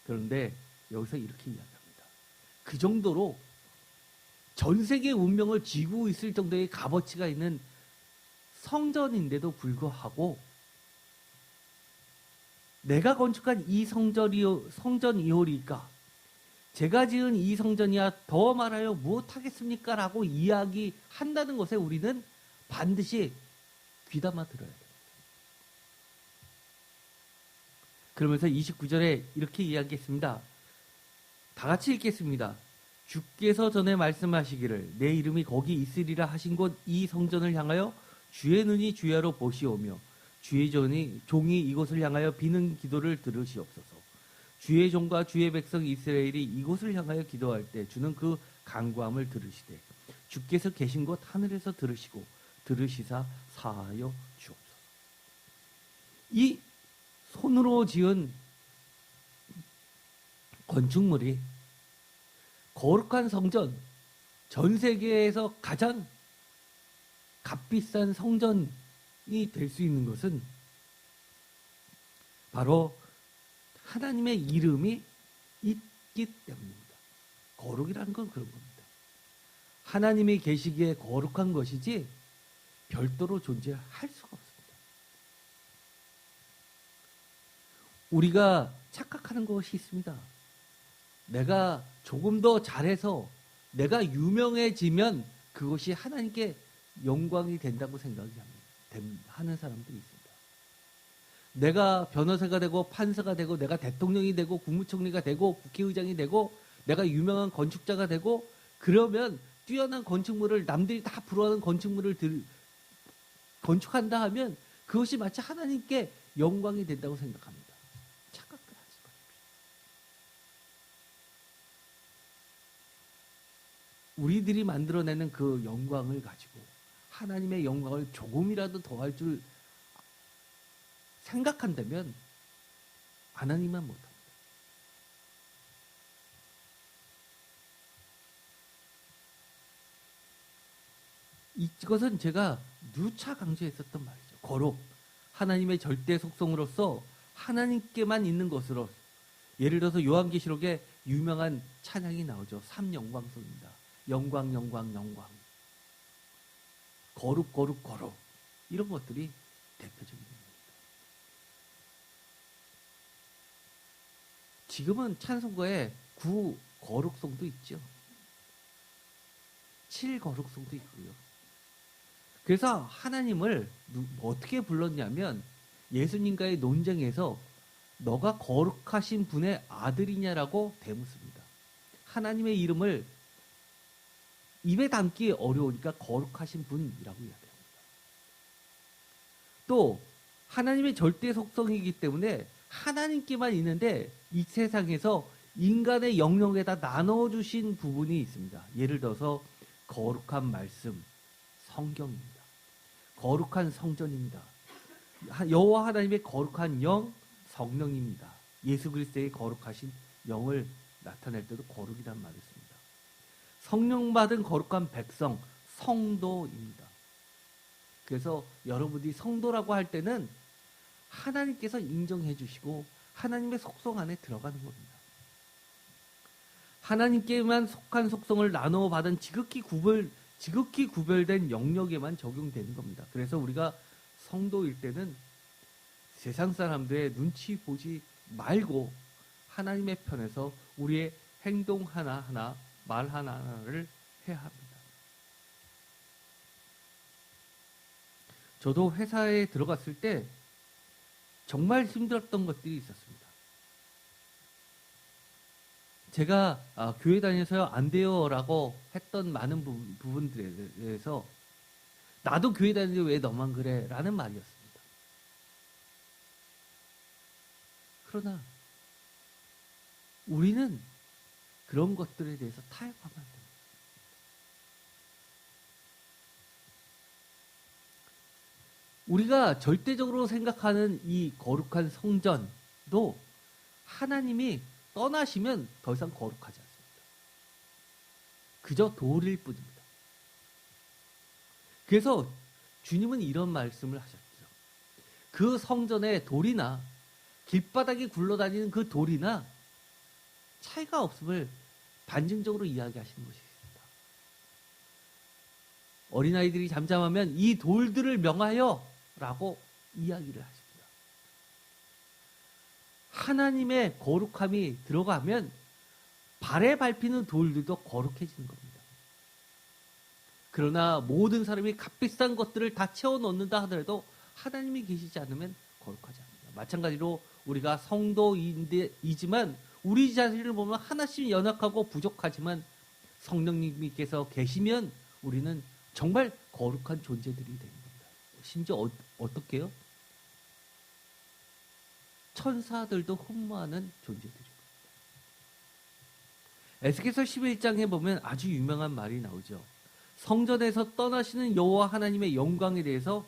그런데 여기서 이렇게 이야기합니다. 그 정도로 전 세계 운명을 쥐고 있을 정도의 값어치가 있는 성전인데도 불구하고 내가 건축한 이 성전이오리까 제가 지은 이 성전이야 더 말하여 무엇하겠습니까? 라고 이야기한다는 것에 우리는 반드시 귀담아 들어야 됩니다. 그러면서 29절에 이렇게 이야기했습니다. 다 같이 읽겠습니다. 주께서 전에 말씀하시기를 내 이름이 거기 있으리라 하신 곳 이 성전을 향하여 주의 눈이 주야로 보시오며 주의 종이 이곳을 향하여 비는 기도를 들으시옵소서. 주의 종과 주의 백성 이스라엘이 이곳을 향하여 기도할 때 주는 그 간구함을 들으시되 주께서 계신 곳 하늘에서 들으시고 들으시사 사하여 주옵소서. 이 손으로 지은 건축물이 거룩한 성전, 전 세계에서 가장 값비싼 성전이 될 수 있는 것은 바로 하나님의 이름이 있기 때문입니다. 거룩이라는 건 그런 겁니다. 하나님이 계시기에 거룩한 것이지 별도로 존재할 수가 없습니다. 우리가 착각하는 것이 있습니다. 내가 조금 더 잘해서 내가 유명해지면 그것이 하나님께 영광이 된다고 하는 사람들이 있습니다. 내가 변호사가 되고 판사가 되고 내가 대통령이 되고 국무총리가 되고 국회의장이 되고 내가 유명한 건축자가 되고 그러면 뛰어난 건축물을 남들이 다 부러워하는 건축물을 건축한다 하면 그것이 마치 하나님께 영광이 된다고 생각합니다. 착각을 하지 마십시오. 우리들이 만들어내는 그 영광을 가지고 하나님의 영광을 조금이라도 더할 줄 생각한다면 하나님만 못합니다. 이것은 제가 누차 강조했었던 말이죠. 거룩, 하나님의 절대 속성으로서 하나님께만 있는 것으로 예를 들어서 요한계시록에 유명한 찬양이 나오죠. 삼영광송입니다. 영광, 영광, 영광. 거룩, 거룩, 거룩. 이런 것들이 대표적인 겁니다. 지금은 찬송가에 9 거룩송도 있죠. 7 거룩송도 있고요. 그래서 하나님을 어떻게 불렀냐면 예수님과의 논쟁에서 너가 거룩하신 분의 아들이냐라고 대묻습니다. 하나님의 이름을 입에 담기 어려우니까 거룩하신 분이라고 이야기합니다. 또 하나님의 절대 속성이기 때문에 하나님께만 있는데 이 세상에서 인간의 영역에다 나눠주신 부분이 있습니다. 예를 들어서 거룩한 말씀, 성경입니다. 거룩한 성전입니다. 여호와 하나님의 거룩한 영, 성령입니다. 예수 그리스도의 거룩하신 영을 나타낼 때도 거룩이란 말을 씁니다. 성령 받은 거룩한 백성, 성도입니다. 그래서 여러분이 성도라고 할 때는 하나님께서 인정해 주시고 하나님의 속성 안에 들어가는 겁니다. 하나님께만 속한 속성을 나누어 받은 지극히 구별된 영역에만 적용되는 겁니다. 그래서 우리가 성도일 때는 세상 사람들의 눈치 보지 말고 하나님의 편에서 우리의 행동 하나하나, 말 하나하나를 해야 합니다. 저도 회사에 들어갔을 때 정말 힘들었던 것들이 있었습니다. 제가 교회 다녀서요 안 돼요 라고 했던 많은 부분들에 대해서 나도 교회 다니는데 왜 너만 그래? 라는 말이었습니다. 그러나 우리는 그런 것들에 대해서 타협하면 안 됩니다. 우리가 절대적으로 생각하는 이 거룩한 성전도 하나님이 떠나시면 더 이상 거룩하지 않습니다. 그저 돌일 뿐입니다. 그래서 주님은 이런 말씀을 하셨죠. 그 성전의 돌이나 길바닥에 굴러다니는 그 돌이나 차이가 없음을 반증적으로 이야기하시는 것이 있습니다. 어린아이들이 잠잠하면 이 돌들을 명하여 라고 이야기를 하십니다. 하나님의 거룩함이 들어가면 발에 밟히는 돌들도 거룩해지는 겁니다. 그러나 모든 사람이 값비싼 것들을 다 채워넣는다 하더라도 하나님이 계시지 않으면 거룩하지 않습니다. 마찬가지로 우리가 성도이지만 우리 자신을 보면 하나씩 연약하고 부족하지만 성령님께서 계시면 우리는 정말 거룩한 존재들이 되는 겁니다. 심지어 어떻게요? 천사들도 흠모하는 존재들입니다. 에스겔서 11장에 보면 아주 유명한 말이 나오죠. 성전에서 떠나시는 여호와 하나님의 영광에 대해서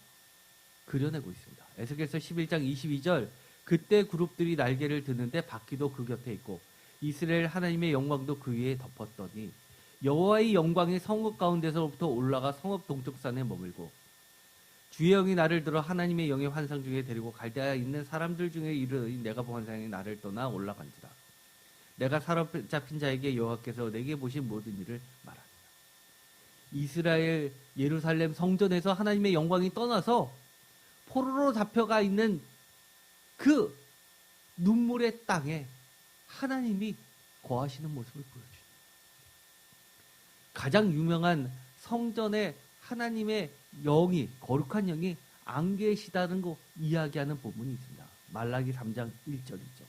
그려내고 있습니다. 에스겔서 11장 22절, 그때 그룹들이 날개를 드는데 바퀴도 그 곁에 있고 이스라엘 하나님의 영광도 그 위에 덮었더니 여호와의 영광이 성읍 가운데서부터 올라가 성읍 동쪽 산에 머물고 주의 영이 나를 들어 하나님의 영의 환상 중에 데리고 갈대아에 있는 사람들 중에 이르니 내가 본 환상이 나를 떠나 올라간지라. 내가 사로잡힌 자에게 여호와께서 내게 보신 모든 일을 말하니라. 이스라엘 예루살렘 성전에서 하나님의 영광이 떠나서 포로로 잡혀가 있는 그 눈물의 땅에 하나님이 거하시는 모습을 보여줍니다. 가장 유명한 성전에 하나님의 영이, 거룩한 영이 안 계시다는 거 이야기하는 부분이 있습니다. 말라기 3장 1절이죠.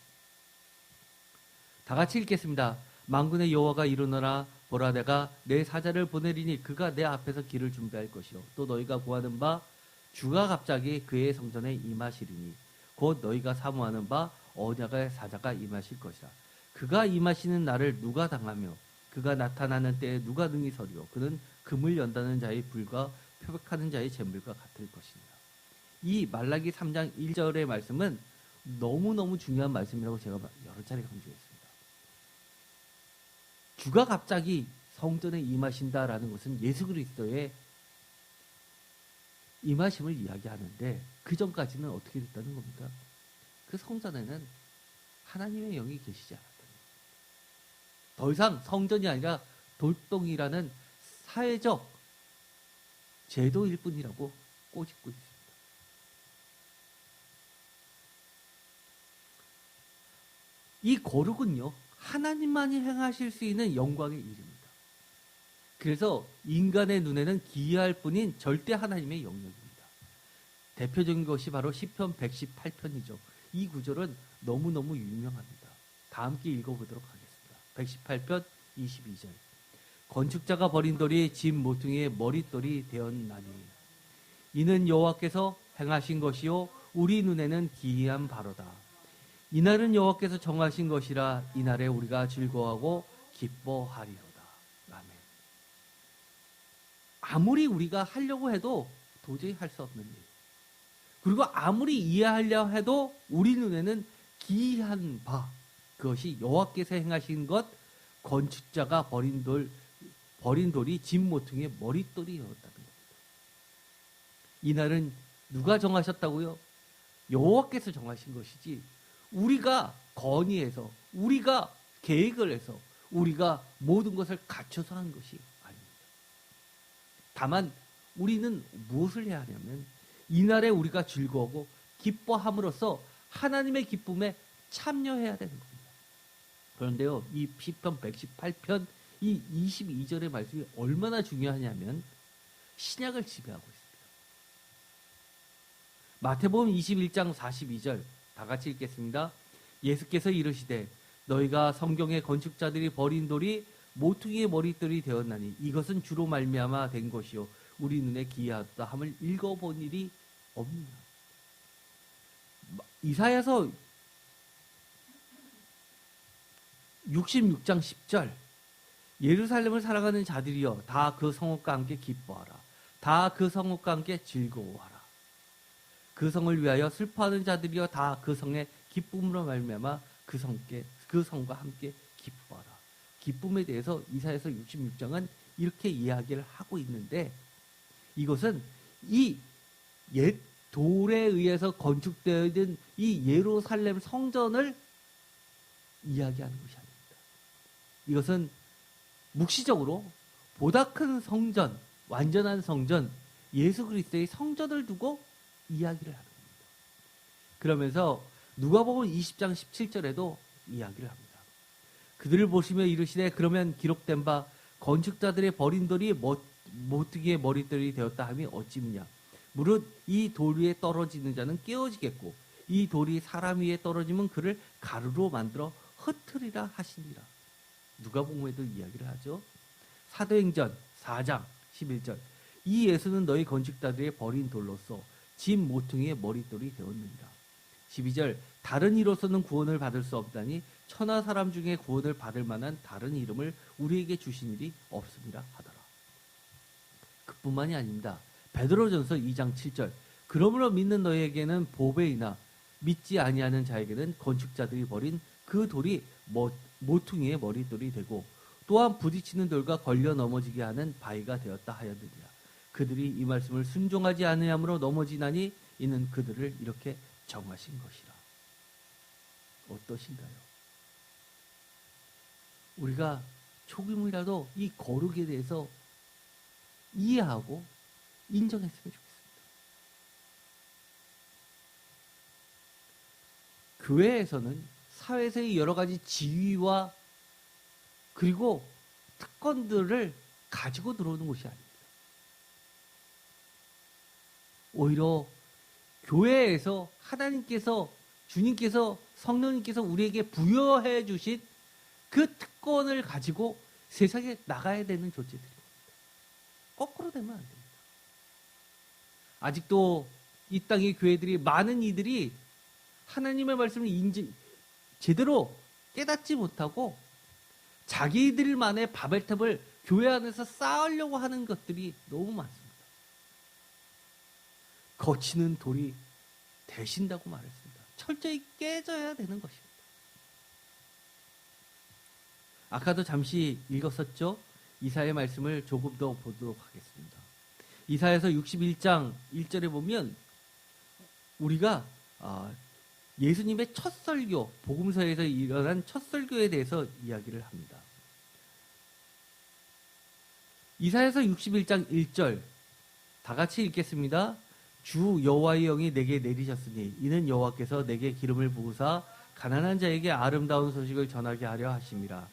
다 같이 읽겠습니다. 만군의 여호와가 이르노라, 보라 내가 내 사자를 보내리니 그가 내 앞에서 길을 준비할 것이요 또 너희가 구하는 바 주가 갑자기 그의 성전에 임하시리니 곧 너희가 사모하는 바 언약의 사자가 임하실 것이라. 그가 임하시는 날을 누가 당하며 그가 나타나는 때에 누가 능히 서리요. 그는 금을 연다는 자의 불과 표백하는 자의 재물과 같을 것이니라. 이 말라기 3장 1절의 말씀은 너무너무 중요한 말씀이라고 제가 여러 차례 강조했습니다. 주가 갑자기 성전에 임하신다라는 것은 예수 그리스도의 임하심을 이야기하는데 그 전까지는 어떻게 됐다는 겁니까? 그 성전에는 하나님의 영이 계시지 않았다는 겁니다. 더 이상 성전이 아니라 돌덩이라는 사회적 제도일 뿐이라고 꼬집고 있습니다. 이 거룩은요, 하나님만이 행하실 수 있는 영광의 일입니다. 그래서 인간의 눈에는 기이할 뿐인 절대 하나님의 영역입니다. 대표적인 것이 바로 시편 118편이죠. 이 구절은 너무너무 유명합니다. 다 함께 읽어보도록 하겠습니다. 118편 22절. 건축자가 버린 돌이 집 모퉁이의 머릿돌이 되었나니 이는 여호와께서 행하신 것이요 우리 눈에는 기이한 바로다. 이날은 여호와께서 정하신 것이라 이날에 우리가 즐거워하고 기뻐하리로다. 아멘. 아무리 우리가 하려고 해도 도저히 할 수 없는 일. 그리고 아무리 이해하려 해도 우리 눈에는 기이한 바, 그것이 여호와께서 행하신 것, 건축자가 버린 돌이 집 모퉁이의 머릿돌이었다는 겁니다. 이날은 누가 정하셨다고요? 여호와께서 정하신 것이지 우리가 건의해서, 우리가 계획을 해서, 우리가 모든 것을 갖춰서 한 것이 아닙니다. 다만 우리는 무엇을 해야 하냐면 이날에 우리가 즐거워하고 기뻐함으로써 하나님의 기쁨에 참여해야 되는 겁니다. 그런데요, 이 시편 118편 이 22절의 말씀이 얼마나 중요하냐면 신약을 지배하고 있습니다. 마태복음 21장 42절 다 같이 읽겠습니다. 예수께서 이르시되 너희가 성경의 건축자들이 버린 돌이 모퉁이의 머릿돌이 되었나니 이것은 주로 말미암아 된 것이요 우리 눈에 기이하다 함을 읽어본 일이 없느냐. 이사야서 66장 10절 예루살렘을 살아가는 자들이여 다 그 성읍과 함께 기뻐하라. 다 그 성읍과 함께 즐거워하라. 그 성을 위하여 슬퍼하는 자들이여 다 그 성의 기쁨으로 말미암아 그 성과 함께 기뻐하라. 기쁨에 대해서 이사야서 66장은 이렇게 이야기를 하고 있는데 이것은 이 옛 돌에 의해서 건축되어진 이 예루살렘 성전을 이야기하는 것이 아닙니다. 이것은 묵시적으로 보다 큰 성전, 완전한 성전, 예수 그리스도의 성전을 두고 이야기를 하는 겁니다. 그러면서 누가복음 20장 17절에도 이야기를 합니다. 그들을 보시며 이르시되 그러면 기록된 바 건축자들의 버린 돌이 모퉁이의 머릿돌이 되었다 함이 어찌미냐. 무릇 이 돌 위에 떨어지는 자는 깨어지겠고 이 돌이 사람 위에 떨어지면 그를 가루로 만들어 흩으리라 하시니라. 누가복음에도 이야기를 하죠. 사도행전 4장 11절. 이 예수는 너희 건축자들의 버린 돌로서 집 모퉁이의 머릿돌이 되었느니라. 12절. 다른 이로서는 구원을 받을 수 없다니 천하 사람 중에 구원을 받을 만한 다른 이름을 우리에게 주신 일이 없음이라 하더라. 그뿐만이 아닙니다. 베드로전서 2장 7절. 그러므로 믿는 너희에게는 보배이나 믿지 아니하는 자에게는 건축자들이 버린 그 돌이 모퉁이의 머릿돌이 되고 또한 부딪히는 돌과 걸려 넘어지게 하는 바위가 되었다 하였느니라. 그들이 이 말씀을 순종하지 아니함으로 넘어지나니 이는 그들을 이렇게 정하신 것이라. 어떠신가요? 우리가 조금이라도 이 거룩에 대해서 이해하고 인정했으면 좋겠습니다. 교회에서는 사회에서의 여러 가지 지위와 그리고 특권들을 가지고 들어오는 곳이 아닙니다. 오히려 교회에서 하나님께서, 주님께서, 성령님께서 우리에게 부여해 주신 그 특권을 가지고 세상에 나가야 되는 존재들입니다. 거꾸로 되면 안 됩니다. 아직도 이 땅의 교회들이, 많은 이들이 하나님의 말씀을 제대로 깨닫지 못하고 자기들만의 바벨탑을 교회 안에서 쌓으려고 하는 것들이 너무 많습니다. 거치는 돌이 되신다고 말했습니다. 철저히 깨져야 되는 것입니다. 아까도 잠시 읽었었죠? 이사야의 말씀을 조금 더 보도록 하겠습니다. 이사야서 61장 1절에 보면 우리가 예수님의 첫 설교, 복음서에서 일어난 첫 설교에 대해서 이야기를 합니다. 이사야서 61장 1절 다 같이 읽겠습니다. 주 여호와의 영이 내게 내리셨으니 이는 여호와께서 내게 기름을 부으사 가난한 자에게 아름다운 소식을 전하게 하려 하심이라.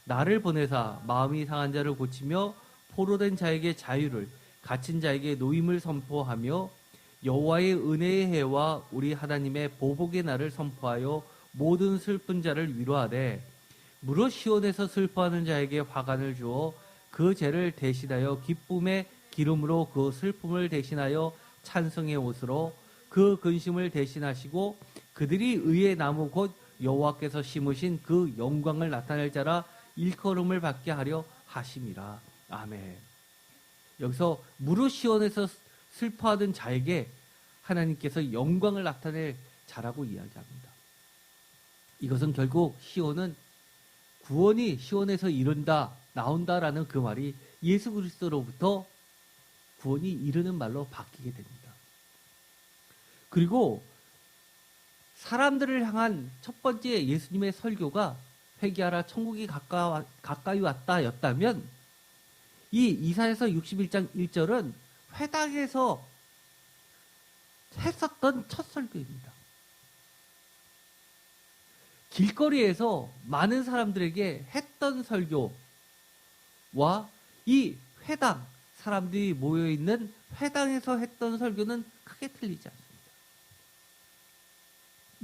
나를 보내사 마음이 상한 자를 고치며 포로된 자에게 자유를, 갇힌 자에게 노임을 선포하며 여호와의 은혜의 해와 우리 하나님의 보복의 날을 선포하여 모든 슬픈 자를 위로하되 무릇 시온에서 슬퍼하는 자에게 화관을 주어 그 죄를 대신하여 기쁨의 기름으로 그 슬픔을 대신하여 찬송의 옷으로 그 근심을 대신하시고 그들이 의의 나무 곧 여호와께서 심으신 그 영광을 나타낼 자라 일컬음을 받게 하려 하심이라. 아멘. 여기서 무릇 시온에서 슬퍼하던 자에게 하나님께서 영광을 나타낼 자라고 이야기합니다. 이것은 결국 시온은 구원이 시온에서 이룬다, 나온다라는 그 말이 예수 그리스도로부터 구원이 이르는 말로 바뀌게 됩니다. 그리고 사람들을 향한 첫 번째 예수님의 설교가 회개하라 천국이 가까이 왔다 였다면 이 이사야서 61장 1절은 회당에서 했었던 첫 설교입니다. 길거리에서 많은 사람들에게 했던 설교와 이 회당, 사람들이 모여있는 회당에서 했던 설교는 크게 틀리지 않습니다.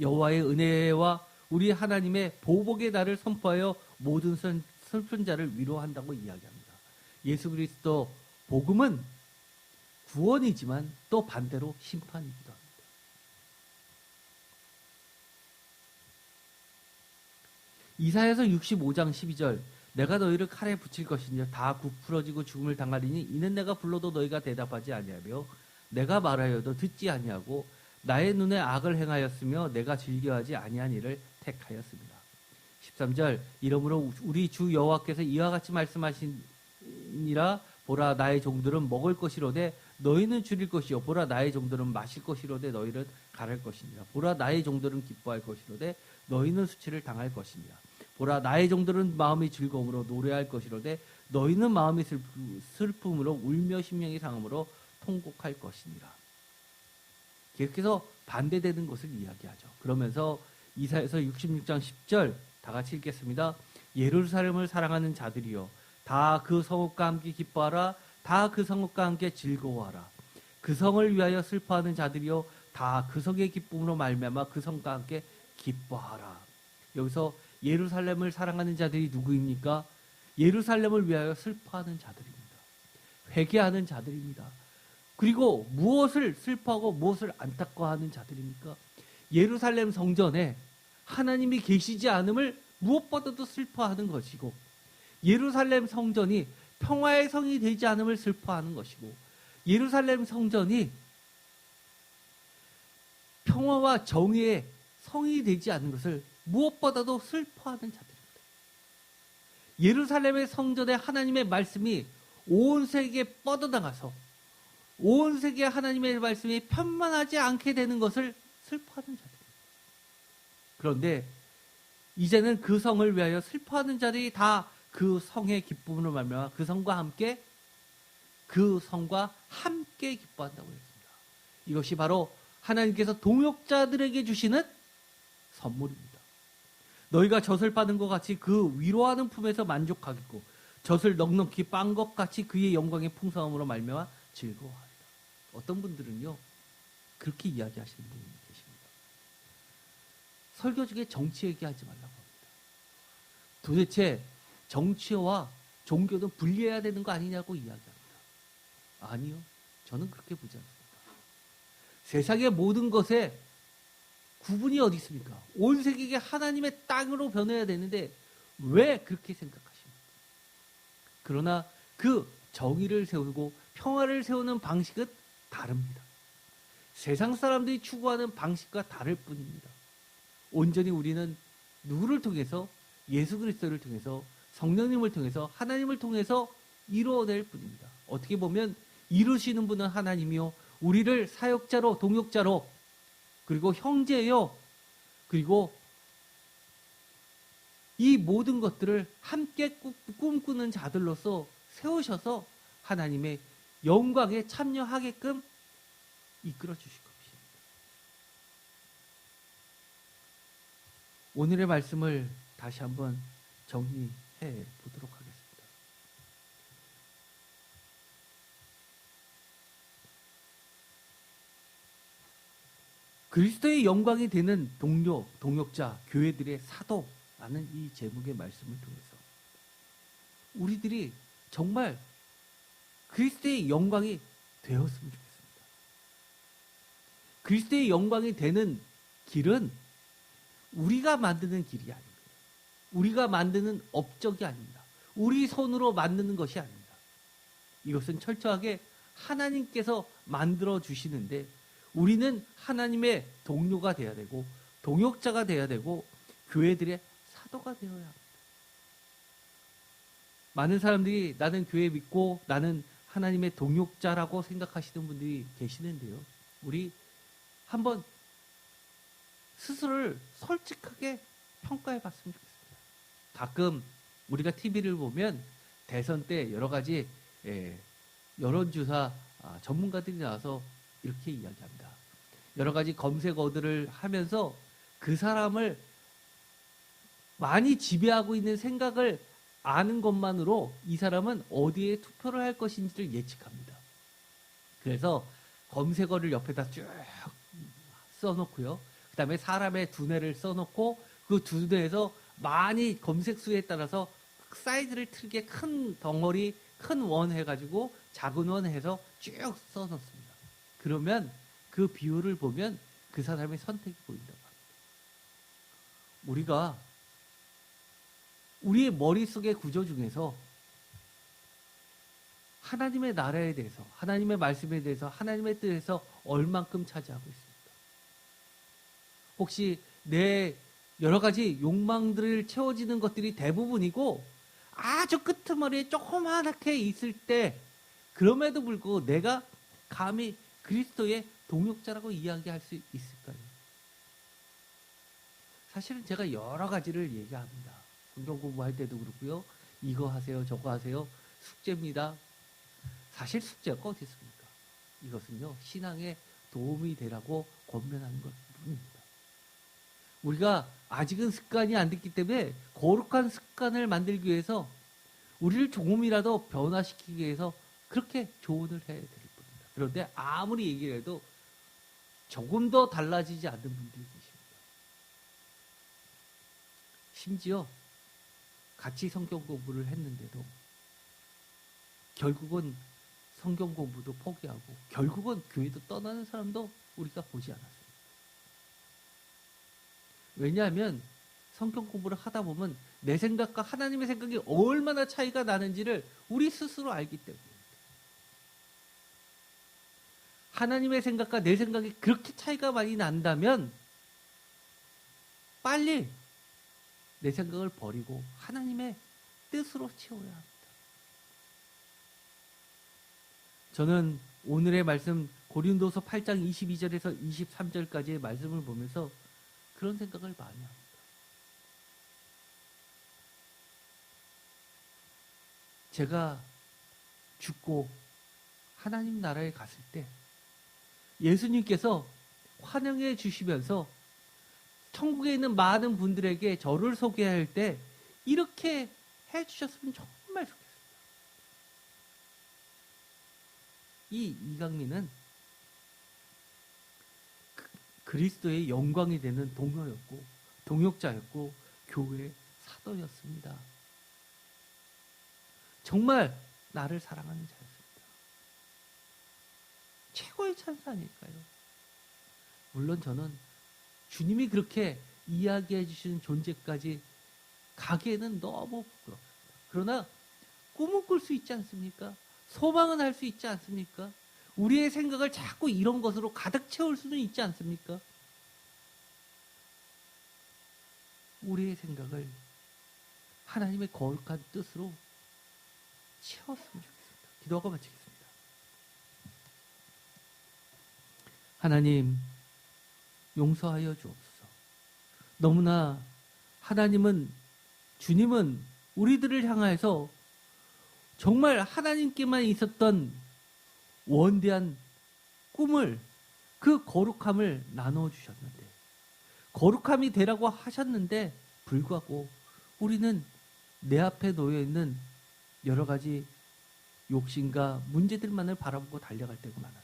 여호와의 은혜와 우리 하나님의 보복의 날을 선포하여 모든 슬픈 자를 위로한다고 이야기합니다. 예수 그리스도 복음은 구원이지만 또 반대로 심판이기도 합니다. 이사야서 65장 12절 내가 너희를 칼에 붙일 것이니 다 부풀어지고 죽음을 당하리니 이는 내가 불러도 너희가 대답하지 아니하며 내가 말하여도 듣지 아니하고 나의 눈에 악을 행하였으며 내가 즐겨하지 아니한 일을 택하였습니다. 13절 이러므로 우리 주 여호와께서 이와 같이 말씀하시니라 보라 나의 종들은 먹을 것이로되 너희는 줄일 것이요 보라 나의 종들은 마실 것이로되 너희는 가랄 것이니라. 보라 나의 종들은 기뻐할 것이로되 너희는 수치를 당할 것이니라. 보라 나의 종들은 마음이 즐거움으로 노래할 것이로되 너희는 마음이 슬픔으로 울며 심령이 상함으로 통곡할 것이니라. 계속해서 반대되는 것을 이야기하죠. 그러면서 이사야서 66장 10절 다 같이 읽겠습니다. 예루살렘을 사랑하는 자들이여 다 그 성읍과 함께 기뻐하라. 다 그 성읍과 함께 즐거워하라. 그 성을 위하여 슬퍼하는 자들이여 다 그 성의 기쁨으로 말미암아 그 성과 함께 기뻐하라. 여기서 예루살렘을 사랑하는 자들이 누구입니까? 예루살렘을 위하여 슬퍼하는 자들입니다. 회개하는 자들입니다. 그리고 무엇을 슬퍼하고 무엇을 안타까워하는 자들입니까? 예루살렘 성전에 하나님이 계시지 않음을 무엇보다도 슬퍼하는 것이고, 예루살렘 성전이 평화의 성이 되지 않음을 슬퍼하는 것이고, 예루살렘 성전이 평화와 정의의 성이 되지 않는 것을 무엇보다도 슬퍼하는 자들입니다. 예루살렘의 성전에 하나님의 말씀이 온 세계에 뻗어나가서 온 세계에 하나님의 말씀이 편만하지 않게 되는 것을 슬퍼하는 자들입니다. 그런데 이제는 그 성을 위하여 슬퍼하는 자들이 다 그 성의 기쁨으로 말미암아 그 성과 함께 기뻐한다고 했습니다. 이것이 바로 하나님께서 동역자들에게 주시는 선물입니다. 너희가 젖을 받은 것 같이 그 위로하는 품에서 만족하겠고 젖을 넉넉히 빤 것 같이 그의 영광의 풍성함으로 말미암아 즐거워하리라. 어떤 분들은요 그렇게 이야기하시는 분이 계십니다. 설교 중에 정치 얘기하지 말라고 합니다. 도대체 정치와 종교는 분리해야 되는 거 아니냐고 이야기합니다. 아니요, 저는 그렇게 보지 않습니다. 세상의 모든 것에 구분이 어디 있습니까? 온 세계가 하나님의 땅으로 변해야 되는데 왜 그렇게 생각하십니까? 그러나 그 정의를 세우고 평화를 세우는 방식은 다릅니다. 세상 사람들이 추구하는 방식과 다를 뿐입니다. 온전히 우리는 누구를 통해서? 예수 그리스도를 통해서, 성령님을 통해서, 하나님을 통해서 이루어낼 뿐입니다. 어떻게 보면 이루시는 분은 하나님이요, 우리를 사역자로, 동역자로, 그리고 형제요, 그리고 이 모든 것들을 함께 꿈꾸는 자들로서 세우셔서 하나님의 영광에 참여하게끔 이끌어 주실 것입니다. 오늘의 말씀을 다시 한번 정리해 보도록 하겠습니다. 그리스도의 영광이 되는 동료, 동역자, 교회들의 사도라는 이 제목의 말씀을 통해서 우리들이 정말 그리스도의 영광이 되었으면 좋겠습니다. 그리스도의 영광이 되는 길은 우리가 만드는 길이 아닙니다. 우리가 만드는 업적이 아닙니다. 우리 손으로 만드는 것이 아닙니다. 이것은 철저하게 하나님께서 만들어 주시는데 우리는 하나님의 동료가 되어야 되고 동역자가 되어야 되고 교회들의 사도가 되어야 합니다. 많은 사람들이 나는 교회 믿고 나는 하나님의 동역자라고 생각하시는 분들이 계시는데요. 우리 한번 스스로를 솔직하게 평가해 봤으면 좋겠습니다. 가끔 우리가 TV를 보면 대선 때 여러 가지 여론조사 전문가들이 나와서 이렇게 이야기합니다. 여러 가지 검색어들을 하면서 그 사람을 많이 지배하고 있는 생각을 아는 것만으로 이 사람은 어디에 투표를 할 것인지를 예측합니다. 그래서 검색어를 옆에다 쭉 써놓고요. 그 다음에 사람의 두뇌를 써놓고 그 두뇌에서 많이 검색수에 따라서 사이즈를 틀게 큰 덩어리, 큰 원 해가지고 작은 원 해서 쭉 써놓습니다. 그러면 그 비율을 보면 그 사람의 선택이 보인다고 합니다. 우리가 우리의 머릿속의 구조 중에서 하나님의 나라에 대해서, 하나님의 말씀에 대해서, 하나님의 뜻에서 얼만큼 차지하고 있습니까? 혹시 내 여러 가지 욕망들을 채워지는 것들이 대부분이고 아주 끄트머리에 조그맣게 있을 때 그럼에도 불구하고 내가 감히 그리스도의 동역자라고 이야기할 수 있을까요? 사실은 제가 여러 가지를 얘기합니다. 성경 공부할 때도 그렇고요. 이거 하세요, 저거 하세요. 숙제입니다. 사실 숙제가 어디 있습니까? 이것은요, 신앙에 도움이 되라고 권면하는 것뿐입니다. 우리가 아직은 습관이 안 됐기 때문에 거룩한 습관을 만들기 위해서 우리를 조금이라도 변화시키기 위해서 그렇게 조언을 해야 될 뿐입니다. 그런데 아무리 얘기를 해도 조금 더 달라지지 않는 분들이 계십니다. 심지어 같이 성경 공부를 했는데도 결국은 성경 공부도 포기하고 결국은 교회도 떠나는 사람도 우리가 보지 않았습니다. 왜냐하면 성경 공부를 하다 보면 내 생각과 하나님의 생각이 얼마나 차이가 나는지를 우리 스스로 알기 때문입니다. 하나님의 생각과 내 생각이 그렇게 차이가 많이 난다면 빨리 내 생각을 버리고 하나님의 뜻으로 채워야 합니다. 저는 오늘의 말씀 고린도서 8장 22절에서 23절까지의 말씀을 보면서 그런 생각을 많이 합니다. 제가 죽고 하나님 나라에 갔을 때 예수님께서 환영해 주시면서 천국에 있는 많은 분들에게 저를 소개할 때 이렇게 해주셨으면 정말 좋겠습니다. 이 이강민은 그리스도의 영광이 되는 동료였고 동역자였고 교회의 사도였습니다. 정말 나를 사랑하는 자였습니다. 최고의 찬사니까요. 물론 저는 주님이 그렇게 이야기해 주시는 존재까지 가기에는 너무 부끄럽습니다. 그러나 꿈은 꿀 수 있지 않습니까? 소망은 할 수 있지 않습니까? 우리의 생각을 자꾸 이런 것으로 가득 채울 수는 있지 않습니까? 우리의 생각을 하나님의 거룩한 뜻으로 채웠으면 좋겠습니다. 기도하고 마치겠습니다. 하나님, 용서하여 주옵소서. 너무나 주님은 우리들을 향하여서 정말 하나님께만 있었던 원대한 꿈을, 그 거룩함을 나눠주셨는데, 거룩함이 되라고 하셨는데 불구하고 우리는 내 앞에 놓여있는 여러 가지 욕심과 문제들만을 바라보고 달려갈 때가 많았습니다.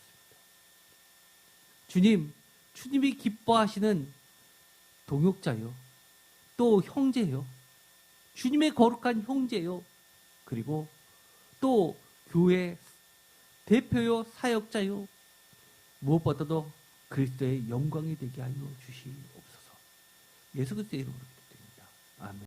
주님이 기뻐하시는 동역자요, 또 형제요, 주님의 거룩한 형제요, 그리고 또 교회 대표요, 사역자요, 무엇보다도 그리스도의 영광이 되게 하여 주시옵소서. 예수 그리스도의 이름으로 기도드립니다. 아멘.